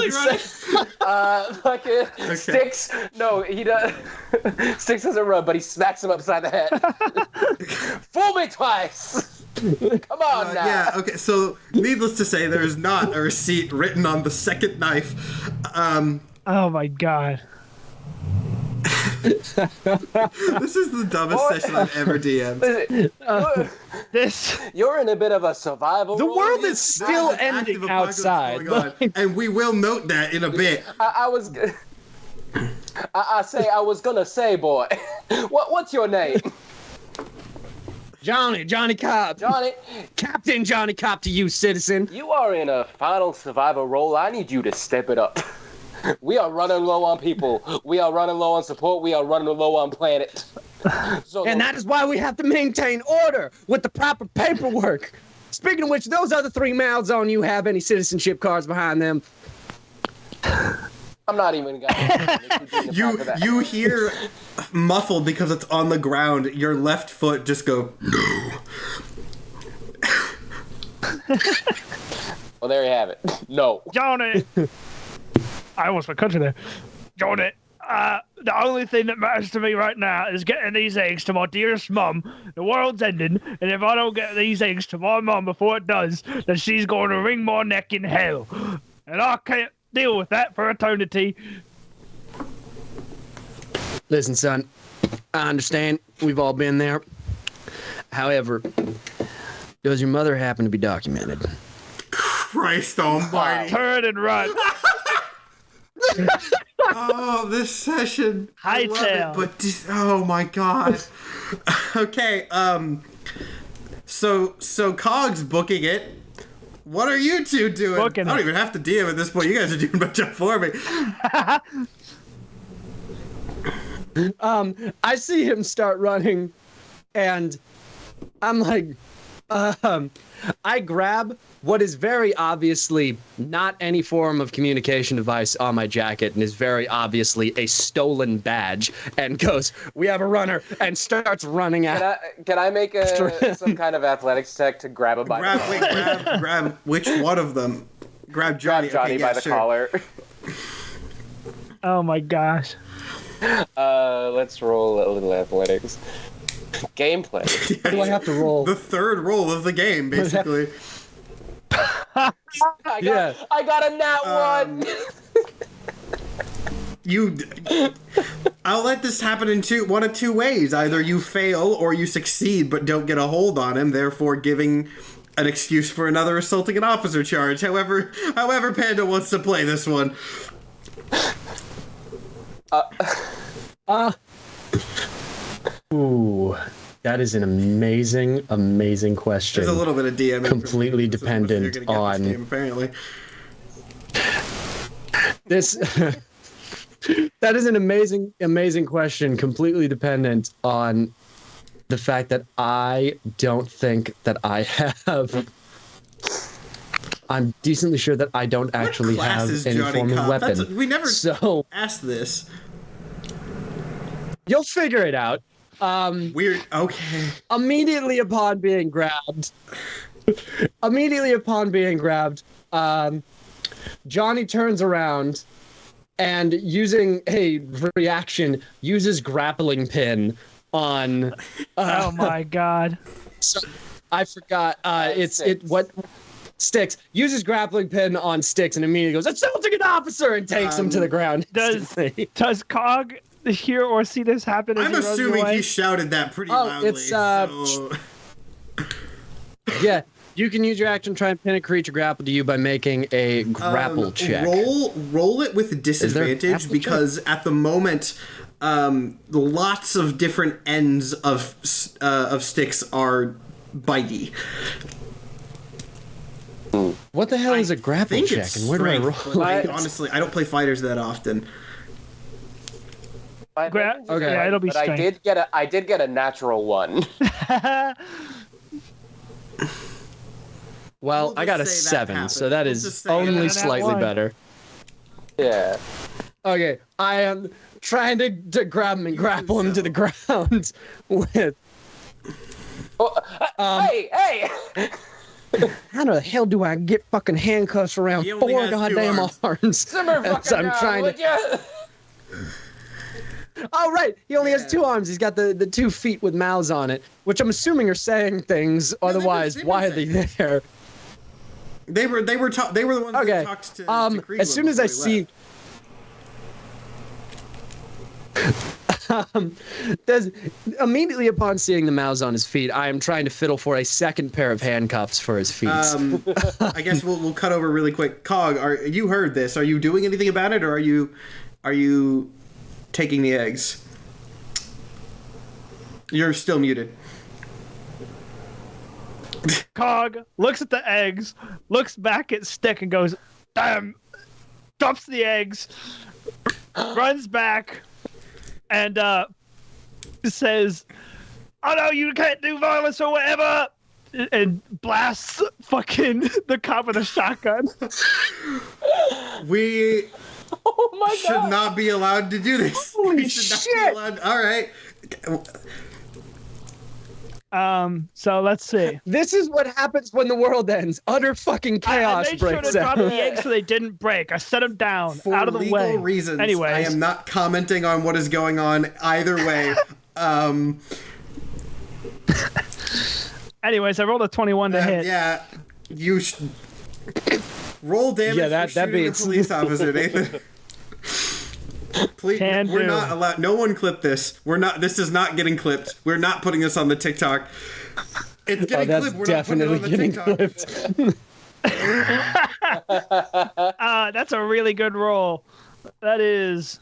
right. Fucking Sticks. No, he does. Sticks doesn't run, but he smacks him upside the head. Fool me twice. Come on now. Yeah, okay, so needless to say, there is not a receipt written on the second knife. Oh my God. This is the dumbest session I've ever DM'd. You're in a bit of a survival The role world here. is still There's an active ending apocalypse outside. going on, and we will note that in a bit. I was gonna say, boy. What's your name? Johnny Cobb. Johnny, Captain Johnny Cobb to you, citizen. you are in a final survival role. I need you to step it up. We are running low on people. We are running low on support. We are running low on planet. And that is why we have to maintain order with the proper paperwork. Speaking of which, those other 3 mouths on you have any citizenship cards behind them? I'm not even gonna. You hear muffled because it's on the ground. Your left foot just go no. Well, there you have it. No. Johnny. I almost went country there. Johnny. The only thing that matters to me right now is getting these eggs to my dearest mum. The world's ending, and if I don't get these eggs to my mum before it does, then she's going to wring my neck in hell. And I can't deal with that for eternity. Listen, son, I understand. We've all been there. However, does your mother happen to be documented? Christ almighty. Turn and run. Oh, this session. I love it, Hightail. but oh my god. Okay, so Cog's booking it. What are you two doing? Booking I don't it. even have to DM at this point. You guys are doing my job for me. I see him start running, and I'm like, I grab what is very obviously not any form of communication device on my jacket and is very obviously a stolen badge, and goes, "We have a runner," and starts running out. Can I make some kind of athletics check to grab a by the collar? Grab which one of them? Grab Johnny. Grab Johnny Okay, by yeah, the sure. collar. Oh my gosh. Let's roll a little athletics. Gameplay. What do I have to roll? The third roll of the game, basically. I got a nat one. I'll let this happen in one of two ways. Either you fail or you succeed but don't get a hold on him, therefore giving an excuse for another assaulting an officer charge. However Panda wants to play this one. Ooh, that is an amazing, amazing question. There's a little bit of DM. Completely dependent on game, apparently. This. That is an amazing, amazing question. Completely dependent on the fact that I don't think that I have. I'm decently sure that I don't actually have any form of weapon. We never so asked this. You'll figure it out. Weird. Okay. Immediately upon being grabbed, Johnny turns around and, using a reaction, uses grappling pin on. Oh my god! So, I forgot. Sticks uses grappling pin on Sticks and immediately goes, "Assaulting an officer!" and takes him to the ground. Does Cog hear or see this happen? I'm assuming he shouted that pretty loudly. Yeah. You can use your action to try and pin a creature grappled to you by making a grapple check. Roll it with disadvantage because at the moment, lots of different ends of Sticks are bitey. What the hell is a grapple check, and where do I roll? Honestly, I don't play fighters that often. Okay, yeah, it'll be strength. I did get a natural one. Well, I got a 7, so that is only slightly better. Yeah. Okay, I am trying to grab him and grapple him to the ground with. Hey! How the hell do I get fucking handcuffs around 4 goddamn arms? As I'm trying to. Oh right, he only has 2 arms. He's got the 2 feet with mouths on it, which I'm assuming are saying things. Otherwise, why are they there? They were the ones that talked to Creed as soon as I see. Immediately upon seeing the mouths on his feet, I am trying to fiddle for a second pair of handcuffs for his feet. I guess we'll cut over really quick. Cog, you heard this? Are you doing anything about it, or are you taking the eggs? You're still muted. Cog looks at the eggs, looks back at Stick and goes, "Damn!" Drops the eggs, runs back, and says, "Oh no, you can't do violence or whatever," and blasts fucking the cop with a shotgun. We should God. not be allowed to do this. Holy shit! All right. So let's see. This is what happens when the world ends. Utter fucking chaos I made breaks sure to drop out. the eggs so they didn't break. I set them down For out of the legal way. reasons, Anyways, I am not commenting on what is going on either way. Anyways, I rolled a 21 to hit. Yeah, you roll damage for shooting a police officer, Nathan. Please, we're not allowed. No one clip this. This is not getting clipped. We're not putting this on the TikTok. It's getting clipped. We're definitely not putting it on the TikTok. Clipped. That's a really good roll. That is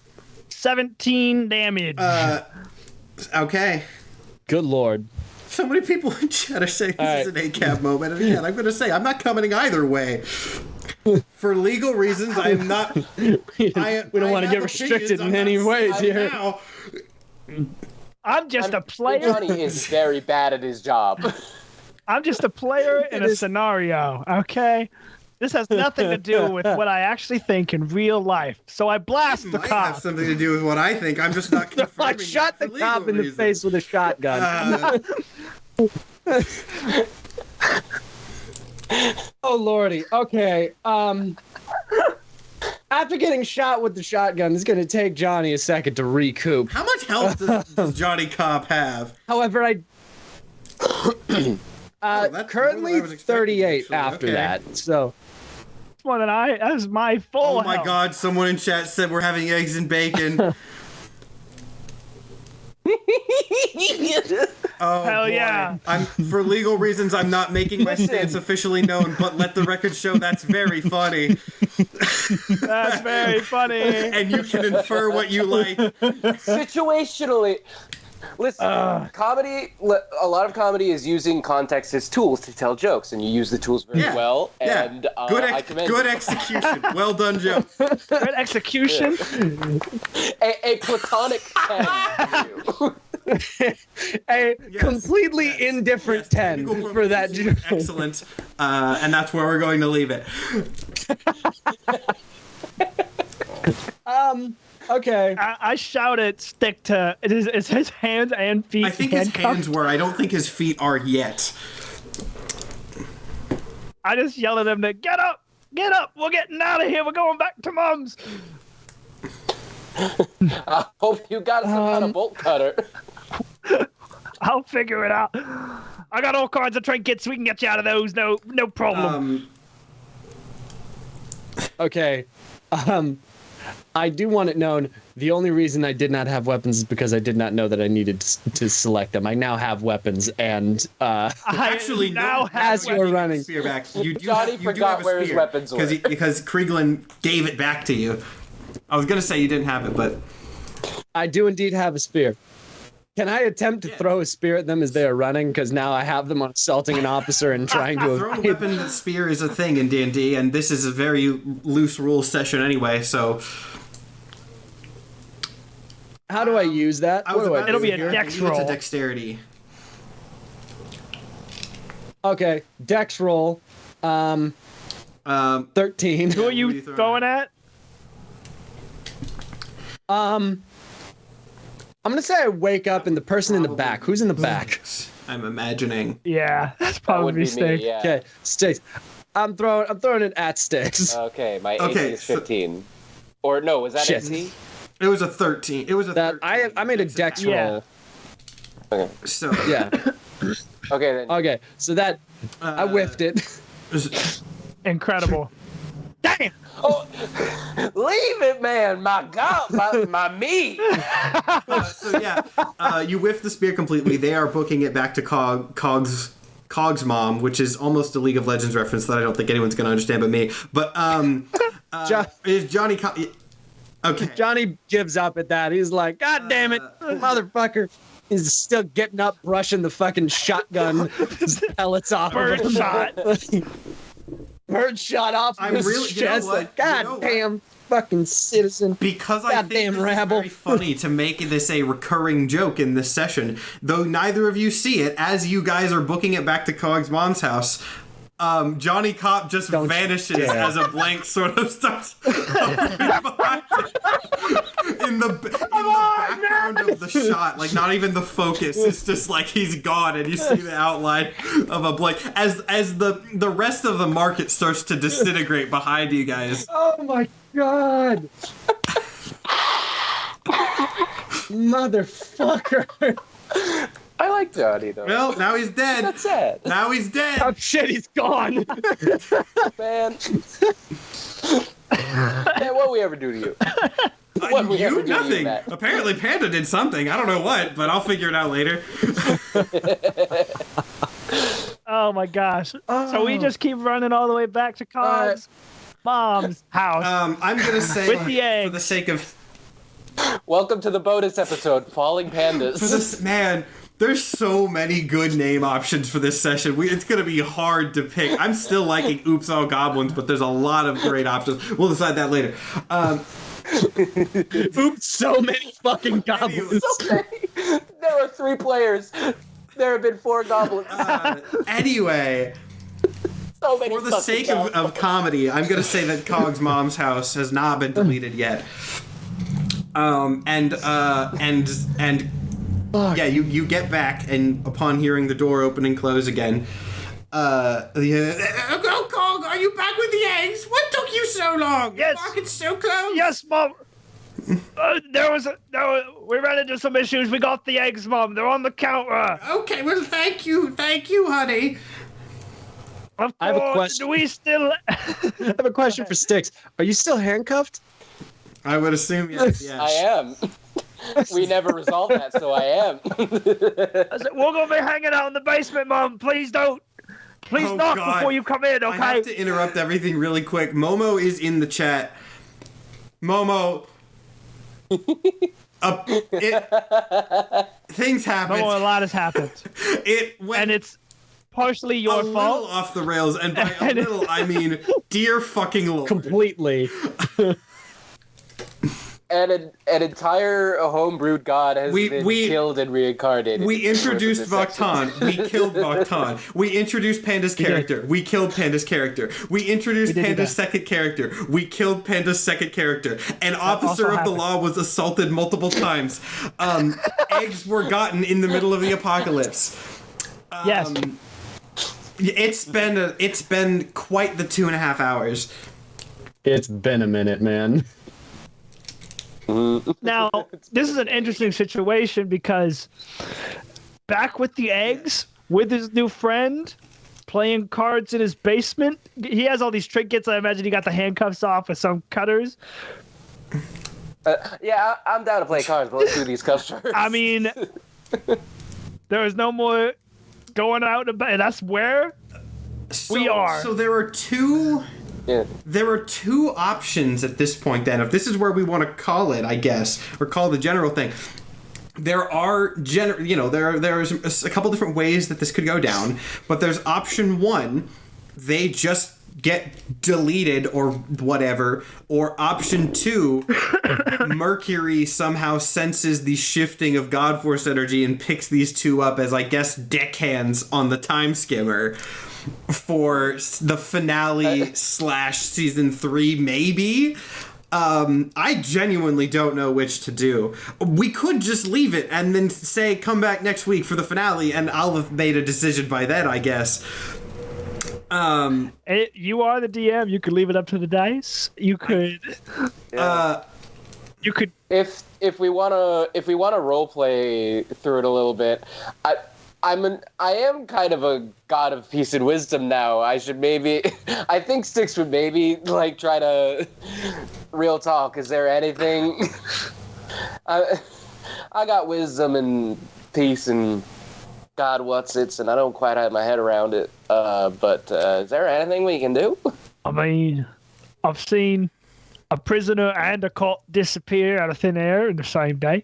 17 damage. Okay. Good lord. So many people in chat are saying this is an ACAB moment. And again, I'm going to say, I'm not commenting either way. For legal reasons, I am not. We don't want to get restricted in any way, dear. I'm just a player. Johnny is very bad at his job. I'm just a player in a scenario, okay? This has nothing to do with what I actually think in real life. So I blast the Might cop. have something to do with what I think. I'm just not confirming. I shot the cop in the face with a shotgun. Oh lordy. Okay. After getting shot with the shotgun, it's going to take Johnny a second to recoup. How much health does Johnny Cop have? However, that's currently more than I was expecting, 38 actually. after Okay. that. So More than that's my full Oh my health. god, someone in chat said we're having eggs and bacon. Oh, Hell boy. yeah. For legal reasons, I'm not making my stance officially known, but let the record show that's very funny. That's very funny. And you can infer what you like. Situationally. Listen, comedy, a lot of comedy is using context as tools to tell jokes, and you use the tools very well, and I commend good you. execution. Well done, Joe. Good execution. A platonic 10 for you. A Yes, completely yes, indifferent yes, 10 technical for that proficiency was joke. excellent, and that's where we're going to leave it. Okay. I shouted stick to is his hands and feet. I think his handcuffed? hands were. I don't think his feet are yet. I just yelled at him to get up, we're getting out of here, we're going back to mom's. I hope you got some kind of bolt cutter. I'll figure it out. I got all kinds of trinkets. We can get you out of those. No problem. Okay. I do want it known, the only reason I did not have weapons is because I did not know that I needed to select them. I now have weapons, and I Actually, now no. have as you were running. Spear back. You do Johnny have, you do forgot have a where his spear, weapons were. because Krieglin gave it back to you. I was gonna say you didn't have it, but I do indeed have a spear. Can I attempt to throw a spear at them as they are running? Because now I have them on assaulting an officer and trying to throwing a evade. weapon spear is a thing in D&D, and this is a very loose rules session anyway. So How do I use that? I was What do I about do It'll be a here? dex I believe it's roll. a dexterity. Okay, dex roll. 13. Who are What are you you throwing throwing at? I'm gonna say I wake up and the person in the back. Who's in the back? I'm imagining. Yeah, that's That would probably be Stick. me, yeah. Okay, Sticks. I'm throwing it at Sticks. Okay, my Okay, AC is so- 15. Or no, was that Shit. AC? It was a 13. It was a That 13. I made a dex Yeah. roll. Okay. So Yeah. Okay, then. Okay, so that I whiffed it. Incredible. Damn. Oh, leave it, man. My God, my meat. So yeah, you whiff the spear completely. They are booking it back to Cog's mom, which is almost a League of Legends reference that I don't think anyone's going to understand but me. But is Johnny? Okay. Johnny gives up at that. He's like, God damn it, motherfucker. He's still getting up, brushing the fucking shotgun pellets off Bird of him. shot. Bird shot off I'm his really- you know chest. what? Like, You God know what? damn fucking citizen. Because I think Goddamn this rabble. is very funny to make this a recurring joke in this session, though neither of you see it, as you guys are booking it back to Cog's mom's house. Johnny Cop just Don't you vanishes dare. as a blank sort of starts hovering behind it. in the background of the shot, like not even the focus. It's just like he's gone, and you see the outline of a blank as the rest of the market starts to disintegrate behind you guys. Oh my God. Motherfucker. I like Johnny though. Well, now he's dead. That's sad, Now he's dead. Oh shit, he's gone. man. Man, what we ever do to you? What we ever You do to you, nothing. Matt? Apparently, Panda did something. I don't know what, but I'll figure it out later. Oh my gosh. So we just keep running all the way back to Cog's mom's house. I'm gonna say, With the for eggs. the sake of Welcome to the bonus episode, Falling Pandas. for this man. There's so many good name options for this session. It's going to be hard to pick. I'm still liking Oops All Goblins, but there's a lot of great options. We'll decide that later. Oops, so many fucking goblins. There are 3 players. There have been 4 goblins. Anyway, So many for the fucking sake goblins. of comedy, I'm going to say that Cog's mom's house has not been deleted yet. Yeah, you get back, and upon hearing the door open and close again, oh, Cog, are you back with the eggs? What took you so long? Yes. The market's so close. Yes, Mom. We ran into some issues. We got the eggs, Mom. They're on the counter. Okay, well, thank you, honey. Of course. I have a question. Do we still? I have a question for Sticks. Are you still handcuffed? I would assume yes. I am. We never resolved that, so I am. I said, we're gonna be hanging out in the basement, Mom. Please don't. Please Oh, knock God. before you come in, I have okay? to interrupt everything really quick. Momo is in the chat. Momo. Things happen. No, a lot has happened, It went and it's partially a your little fault. off the rails, and by a little, I mean dear fucking lord. Completely. an entire homebrewed god has been killed and reincarnated. We introduced Vaktan. We killed Vaktan. We introduced Panda's character. We killed Panda's character. We introduced Panda's second character. We killed Panda's second character. An officer of the law was assaulted multiple times. Eggs were gotten in the middle of the apocalypse. Yes. It's been quite the 2.5 hours. It's been a minute, man. Now, this is an interesting situation because back with the eggs, with his new friend, playing cards in his basement, he has all these trinkets. I imagine he got the handcuffs off with some cutters. Yeah, I'm down to play cards, but let's do these cuffs first. I mean, there is no more going out and that's where we are. So there are two... Yeah. There are two options at this point, then, if this is where we want to call it, I guess, or call the general thing. There are, there's a couple different ways that this could go down, but there's option one, they just get deleted or whatever, or option two, Mercury somehow senses the shifting of Godforce energy and picks these two up as, I guess, deckhands on the time skimmer for the finale / season 3, maybe. I genuinely don't know which to do. We could just leave it and then say, come back next week for the finale, and I'll have made a decision by then, I guess. You are the DM. You could leave it up to the dice. You could. You could. If we wanna role play through it a little bit, I am kind of a god of peace and wisdom now. I think Styx would maybe like try to real talk. Is there anything? I got wisdom and peace and God what's-its, and I don't quite have my head around it. But is there anything we can do? I mean, I've seen a prisoner and a cult disappear out of thin air in the same day,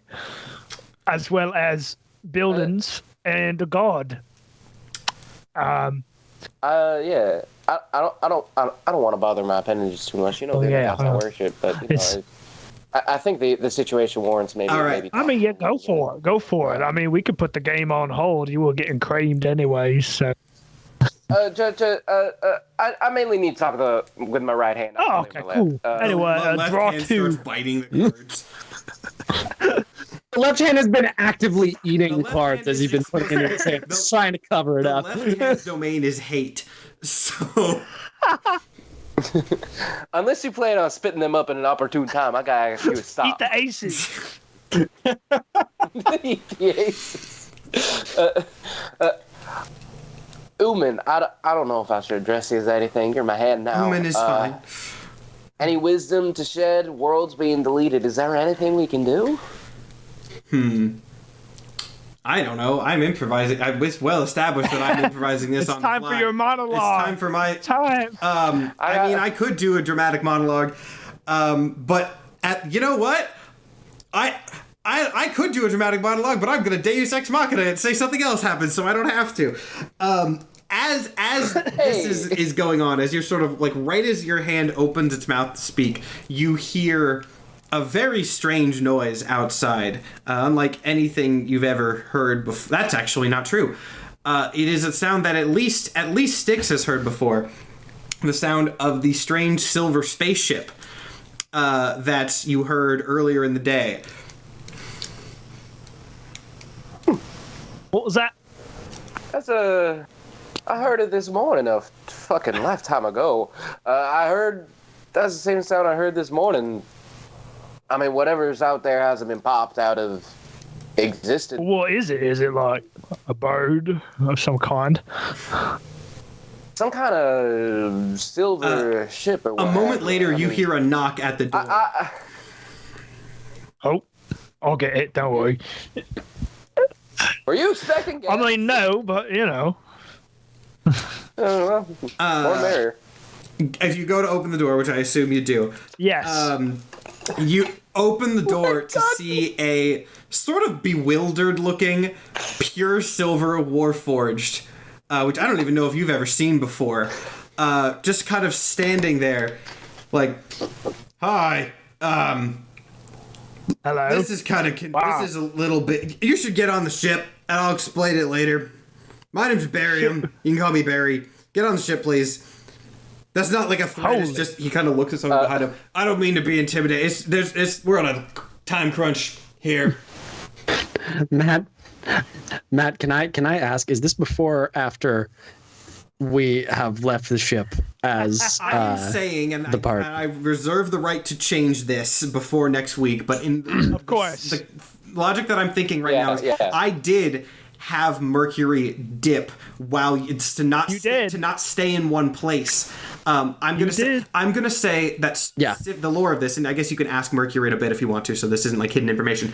as well as buildings. And a god. Yeah. I don't want to bother my appendages too much. They're not worship, but I think the situation warrants maybe. All right. Maybe I mean, yeah, go for it. I mean, we could put the game on hold. You were getting creamed anyway, so. I mainly need to talk with my right hand. Oh, okay, cool. Anyway, the left draw hand 2. starts biting the cards. The left hand has been actively eating The left cards hand as he's been is putting it in his hand, trying to cover it The up. left hand's domain is hate. So... Unless you plan on spitting them up in an opportune time, I gotta ask you to stop. Eat the aces. Eat the aces. Uman, I don't know if I should address you as anything. You're my hand now. Uman is fine. Any wisdom to shed? Worlds being deleted. Is there anything we can do? I don't know. I'm improvising. It's well established that I'm improvising this on the fly. It's time for your monologue. It's time for my... Time. I mean, I could do a dramatic monologue, but you know what? I could do a dramatic monologue, but I'm going to Deus Ex Machina and say something else happens, so I don't have to. As this is going on, as you're sort of like right as your hand opens its mouth to speak, you hear a very strange noise outside, unlike anything you've ever heard before. That's actually not true. It is a sound that at least Styx has heard before. The sound of the strange silver spaceship that you heard earlier in the day. What was that? I heard it this morning a fucking lifetime ago. That's the same sound I heard this morning. I mean, whatever's out there hasn't been popped out of existence. What is it? Is it like a bird of some kind? Some kind of silver ship or what. A moment later, you hear a knock at the door. Oh, I'll get it. Don't worry. Were you expecting gas? I mean, no, but you know. More merrier. If you go to open the door, which I assume you do, Yes. You open the door to see a sort of bewildered-looking, pure silver Warforged, which I don't even know if you've ever seen before, just kind of standing there, like, hi, Hello. This is kind of Wow. this is a little bit. You should get on the ship, and I'll explain it later. My name's Barium. You can call me Barry. Get on the ship, please. That's not like a threat. It's Holy. just he kind of looks at someone behind him. I don't mean to be intimidating. We're on a time crunch here. Matt, can I ask? Is this before or after we have left the ship as I'm saying, and the part? I reserve the right to change this before next week. But Of course. the logic that I'm thinking right Yeah, now is yeah. I did have Mercury dip while it's to not stay in one place. I'm gonna say that Yeah. the lore of this, and I guess you can ask Mercury in a bit if you want to. So this isn't like hidden information.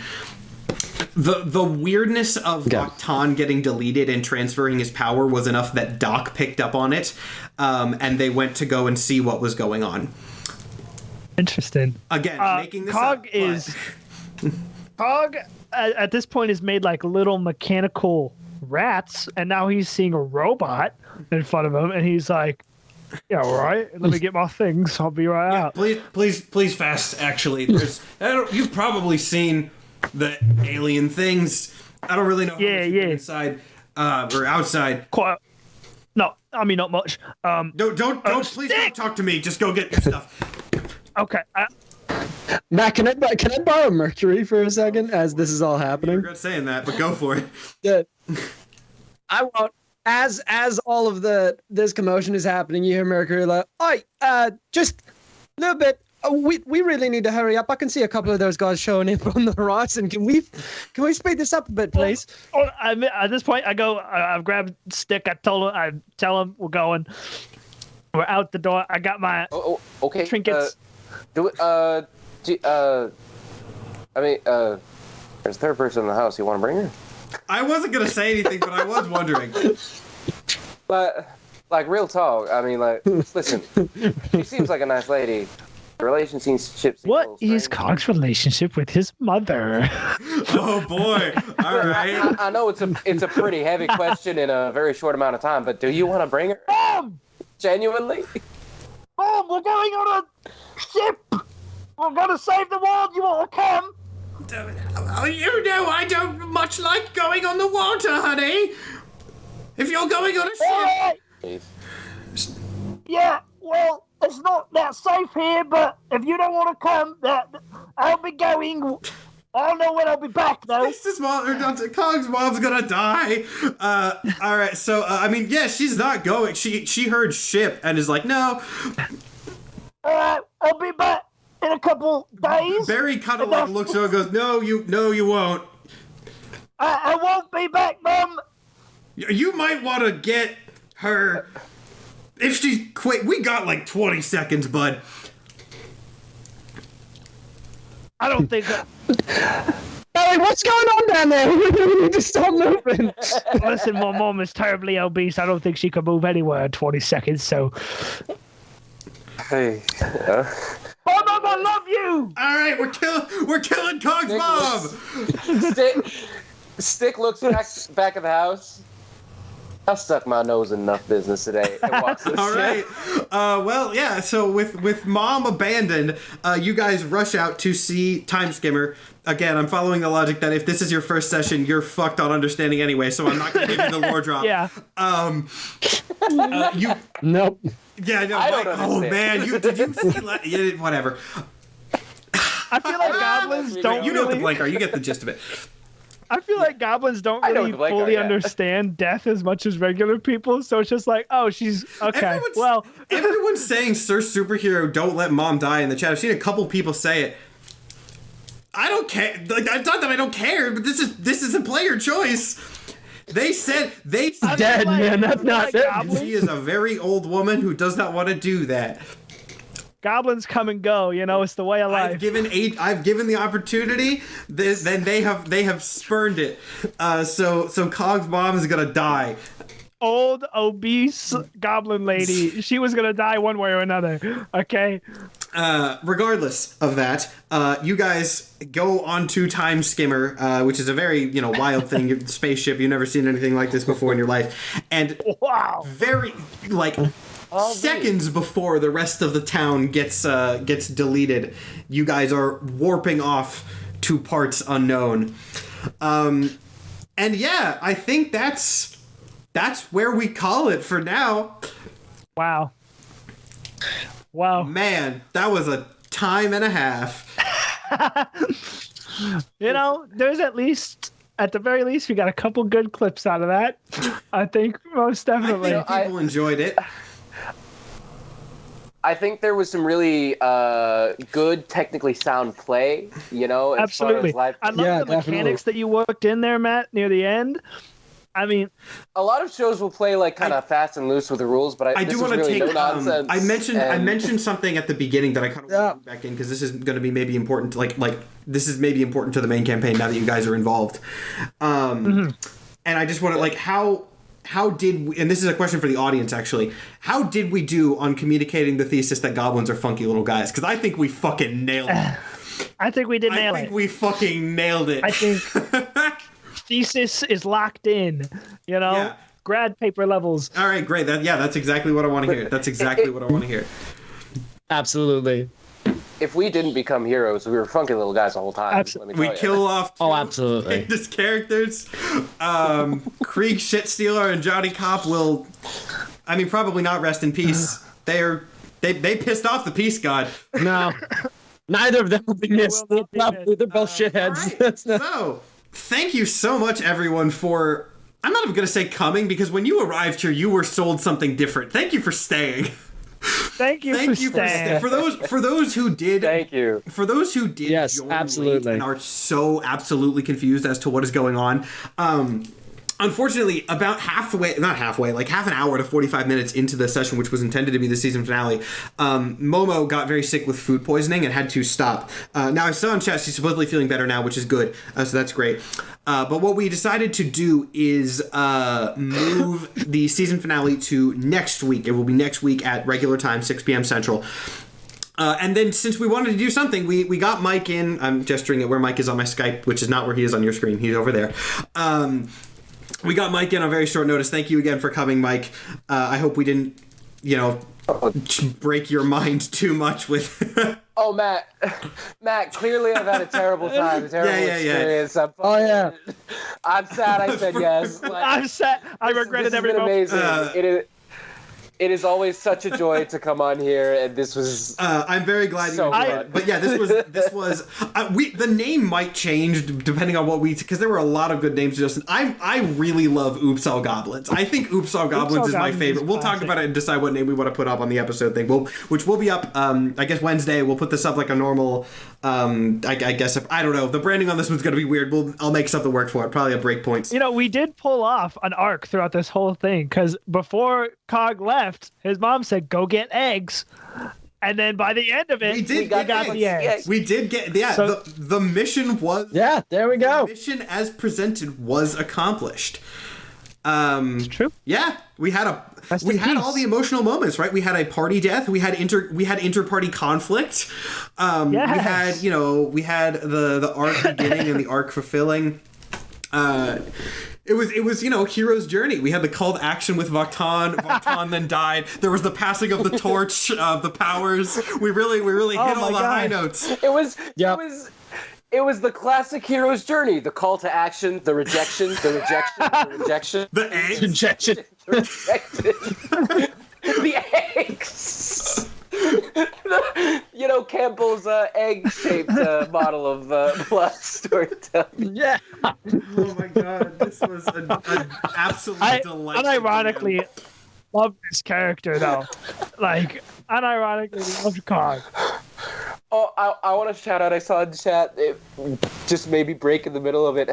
The weirdness of Vaktan getting deleted and transferring his power was enough that Doc picked up on it, and they went to go and see what was going on. Interesting. Again, making this Cog up, is Cog at this point is made like little mechanical rats, and now he's seeing a robot in front of him, and he's like, "Yeah, all right. Let me get my things. I'll be right out." Please, fast. Actually, you've probably seen the alien things. I don't really know. How much you've been inside or outside. Quite. No, I mean not much. Don't. Please don't talk to me. Just go get your stuff. Okay. Matt, can I borrow Mercury for a second as this is all I happening? regret saying that, but go for it. I won't. As all of this commotion is happening, you hear Mercury like, "Oi, just a little bit. We really need to hurry up. I can see a couple of those guys showing in from the horizon. Can we speed this up a bit, please?" At this point, I've grabbed stick. I tell him we're going. We're out the door. I got my Okay. trinkets. There's a third person in the house. You want to bring her? I wasn't gonna say anything, but I was wondering. But, like, real talk. I mean, like, listen. She seems like a nice lady. The relationship seems What a little is strange. Cog's relationship with his mother? Oh boy! All right. I know it's a pretty heavy question in a very short amount of time, but do you want to bring her? Mom! Genuinely? Mom, we're going on a ship! We're gonna save the world! You wanna come? You know I don't much like going on the water, honey. If you're going on a ship. Alright! Please. Yeah, well, it's not that safe here, but if you don't want to come, I'll be going. I don't know when I'll be back, though. Cog's mom's gonna die. All right. So I mean, yeah, she's not going. She heard ship and is like, no. Alright, I'll be back in a couple days. Barry kind of like looks over and goes, no, you won't. I won't be back, Mum. You might want to get her. If she's quick, we got like 20 seconds, bud. I don't think that. Hey, what's going on down there? We need to stop moving. Listen, my mom is terribly obese. I don't think she could move anywhere in 20 seconds, so. Hey. Mom, I love you! All right, we're killing Cog's mom. Stick looks back at the house. I stuck my nose in enough business today. And walks to the All ship. right. Well, yeah. So with mom abandoned, you guys rush out to see Time Skimmer. Again, I'm following the logic that if this is your first session, you're fucked on understanding anyway. So I'm not going to give you the lore drop. Yeah. You. Nope. Yeah. No. I don't Oh understand. man. Did you see? Yeah, whatever. I feel like goblins don't You know what the really. blank are. You get the gist of it. I feel like goblins don't I know really what the blank fully are, yeah. understand death as much as regular people. So it's just like, oh, she's okay. Everyone's saying "Sir Superhero, don't let mom die" in the chat. I've seen a couple people say it. I don't care. Like, it's not that I don't care, but this is a player choice. They said Dead, man. That's not it. she is a very old woman who does not want to do that. Goblins come and go. You know, it's the way of life. I've given the opportunity. Then they have spurned it. So Cog's mom is gonna die. Old obese goblin lady. She was gonna die one way or another. Okay. Regardless of that, you guys go onto Time Skimmer, which is a very wild thing. Spaceship. You've never seen anything like this before in your life, and Wow. very seconds before the rest of the town gets deleted, you guys are warping off to parts unknown. And yeah, I think that's where we call it for now. Wow. Man, that was a time and a half. There's at the very least, we got a couple good clips out of that. I think most definitely. I think people enjoyed it. I think there was some really good, technically sound play, as Absolutely. far as I love the mechanics that you worked in there, Matt, near the end. I mean, a lot of shows will play like kind of fast and loose with the rules, but I do want to really take. No nonsense. I mentioned something at the beginning that I kind of want to back in because this is going to be maybe important. Like this is maybe important to the main campaign now that you guys are involved. And I just want to how did we, and this is a question for the audience actually, how did we do on communicating the thesis that goblins are funky little guys? Because I think we fucking nailed it. I think we did nail it. I think we fucking nailed it. I think thesis is locked in, Yeah. grad paper levels. All right, great. That's exactly what I want to hear. That's exactly what I want to hear. Absolutely. If we didn't become heroes, we were funky little guys the whole time. Absolutely. Let me We tell kill you. off absolutely. his characters. Krieg Shitstealer and Johnny Cop will, probably not rest in peace. They pissed off the peace god. No. Neither of them will be missed. They're both shitheads. Right. So, thank you so much, everyone, for... I'm not even going to say coming, because when you arrived here, you were sold something different. Thank you for staying. Thank you for staying. For those who did... Thank you. For those who did join late and are so absolutely confused as to what is going on, unfortunately, about half an hour to 45 minutes into the session, which was intended to be the season finale, Momo got very sick with food poisoning and had to stop. Now, I saw in chat she's supposedly feeling better now, which is good, so that's great. But what we decided to do is move the season finale to next week. It will be next week at regular time, 6 p.m. Central. And then since we wanted to do something, we got Mike in. I'm gesturing at where Mike is on my Skype, which is not where he is on your screen. He's over there. We got Mike in on very short notice. Thank you again for coming, Mike. I hope we didn't, break your mind too much with... Oh, Matt, clearly I've had a terrible time, experience. Yeah. I'm sad I said yes. I'm sad. I regretted every moment. Amazing. It is always such a joy to come on here, and this was. I'm very glad so you did. But yeah, this was. The name might change depending on what because there were a lot of good names. Justin, I really love Oops All Goblins. I think Oops All Goblins is my favorite. We'll talk about it and decide what name we want to put up on the episode thing. Which will be up. I guess Wednesday. We'll put this up like a normal. I guess I don't know. The branding on this one's gonna be weird. I'll make something work for it. Probably a breakpoints. We did pull off an arc throughout this whole thing because before Cog left, his mom said, "Go get eggs," and then by the end of it, we got the eggs. We did get the mission was there we go. The mission as presented was accomplished. It's true. Yeah, we had all the emotional moments, right? We had a party death. We had inter-party conflict. Yes. We had the arc beginning and the arc fulfilling. It was hero's journey. We had the call to action with Vaktan. Vaktan then died. There was the passing of the torch of the powers. We really hit all the high notes. It was the classic hero's journey. The call to action, the rejection, the rejection. The eggs. Rejection. The eggs. Campbell's egg-shaped model of blood storytelling. Yeah. Oh my god, this was an absolute delight. Unironically love this character though. Unironically love Cog. Oh, I want to shout out. I saw in chat. Just maybe break in the middle of it. #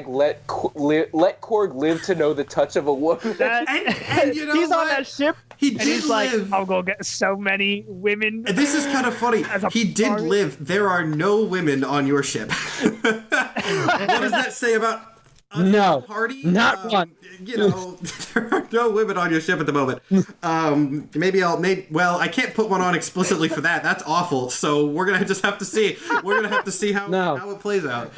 let Korg live to know the touch of a woman. And you know he's what? on that ship. He and did he's live. like, I'll go get so many women. And this is kind of funny. He did live. There are no women on your ship. What does that say about No, party? not one. There are no women on your ship at the moment. Well, I can't put one on explicitly for that. That's awful. So we're gonna just have to see. We're gonna have to see how it plays out.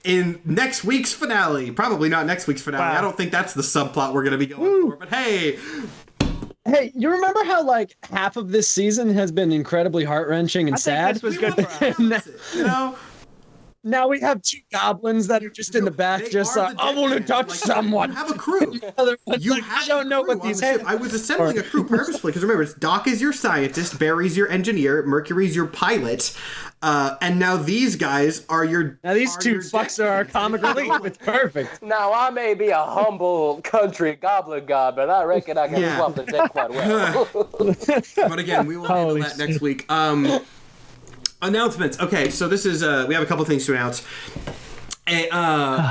In next week's finale. Probably not next week's finale. Wow. I don't think that's the subplot we're gonna be going for. But hey, you remember how half of this season has been incredibly heart-wrenching and sad? This was good for us. Now we have 2 goblins that are just in the back, They just are like, the I want to deckhands. touch Like, someone. You have a crew. The other one's You like, have I don't a know crew what on these the ship. hands. I was assembling a crew purposefully because remember, Doc is your scientist, Barry's your engineer, Mercury's your pilot, and now these guys are your. Now these are 2 your fucks are our deckhands. comic relief. It's perfect. Now, I may be a humble country goblin god, but I reckon I can Yeah. swap the deck quite well. But again, we will handle Holy that next week. Announcements. Okay, so this is we have a couple things to announce.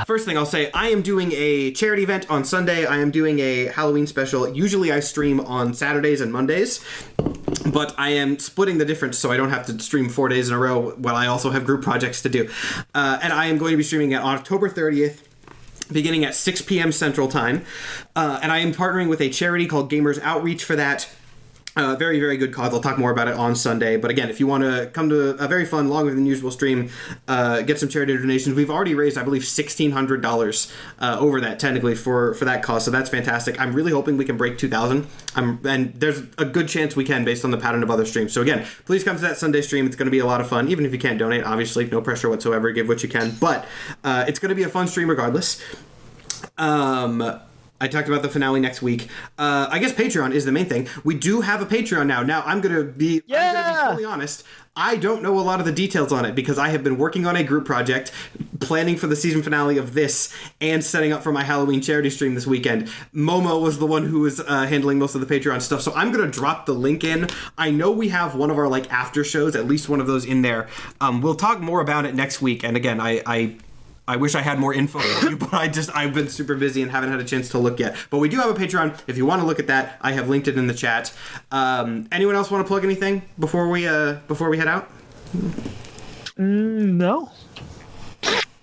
First thing I'll say, I am doing a charity event on Sunday. I am doing a Halloween special. Usually I stream on Saturdays and Mondays, but I am splitting the difference so I don't have to stream 4 days in a row while I also have group projects to do. And I am going to be streaming it on October 30th. Beginning at 6 p.m. Central Time. And I am partnering with a charity called Gamers Outreach for that. Very, very good cause. I'll talk more about it on Sunday. But again, if you want to come to a very fun, longer than usual stream, get some charity donations. We've already raised, I believe, $1,600 over that, technically, for that cause. So that's fantastic. I'm really hoping we can break 2,000. And there's a good chance we can based on the pattern of other streams. So again, please come to that Sunday stream. It's going to be a lot of fun. Even if you can't donate, obviously, no pressure whatsoever. Give what you can. But it's going to be a fun stream regardless. I talked about the finale next week. I guess Patreon is the main thing. We do have a Patreon now. Now, I'm gonna be fully honest. I don't know a lot of the details on it because I have been working on a group project, planning for the season finale of this, and setting up for my Halloween charity stream this weekend. Momo was the one who was handling most of the Patreon stuff, so I'm gonna drop the link in. I know we have one of our after shows, at least one of those in there. We'll talk more about it next week. And again, I wish I had more info for you, but I've been super busy and haven't had a chance to look yet. But we do have a Patreon. If you want to look at that, I have linked it in the chat. Anyone else want to plug anything before we head out? No.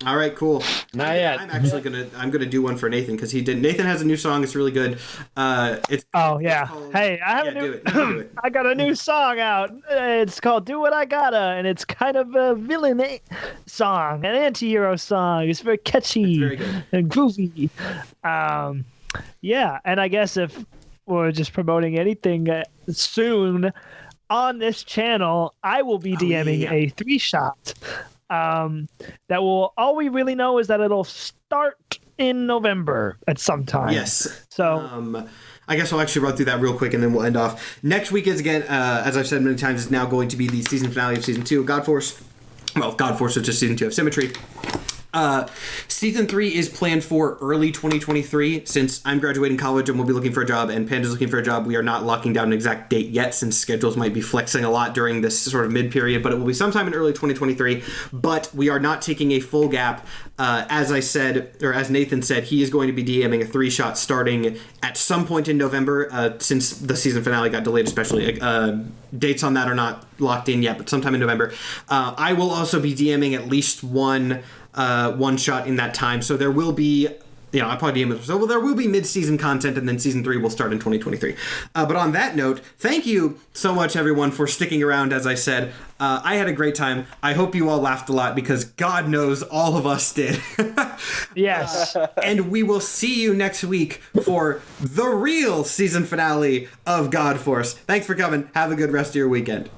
All right, cool. Not yet. I'm actually gonna do one for Nathan because Nathan has a new song. It's really good. It's called, hey, I have a do new. it. Do it. I got a new song out. It's called "Do What I Gotta," and it's kind of a villain song, an anti-hero song. It's very catchy It's very good. and groovy. Yeah, and I guess if we're just promoting anything soon on this channel, I will be DMing a 3-shot. That will, all we really know is that it'll start in November at some time. Yes. So I guess I'll actually run through that real quick and then we'll end off. Next week is again, as I've said many times, is now going to be the season finale of season 2 of Godforce. Well, Godforce is just season 2 of Symmetry. Season 3 is planned for early 2023. Since I'm graduating college and will be looking for a job and Panda's looking for a job, we are not locking down an exact date yet since schedules might be flexing a lot during this sort of mid-period, but it will be sometime in early 2023. But we are not taking a full gap. As I said, or as Nathan said, he is going to be DMing a 3-shot starting at some point in November, since the season finale got delayed especially. Dates on that are not locked in yet, but sometime in November. I will also be DMing at least one shot in that time, so there will be, I'll probably DM it. So there will be mid-season content, and then season 3 will start in 2023. But on that note, thank you so much, everyone, for sticking around. As I said, I had a great time. I hope you all laughed a lot because God knows all of us did. yes. And we will see you next week for the real season finale of Godforce. Thanks for coming. Have a good rest of your weekend.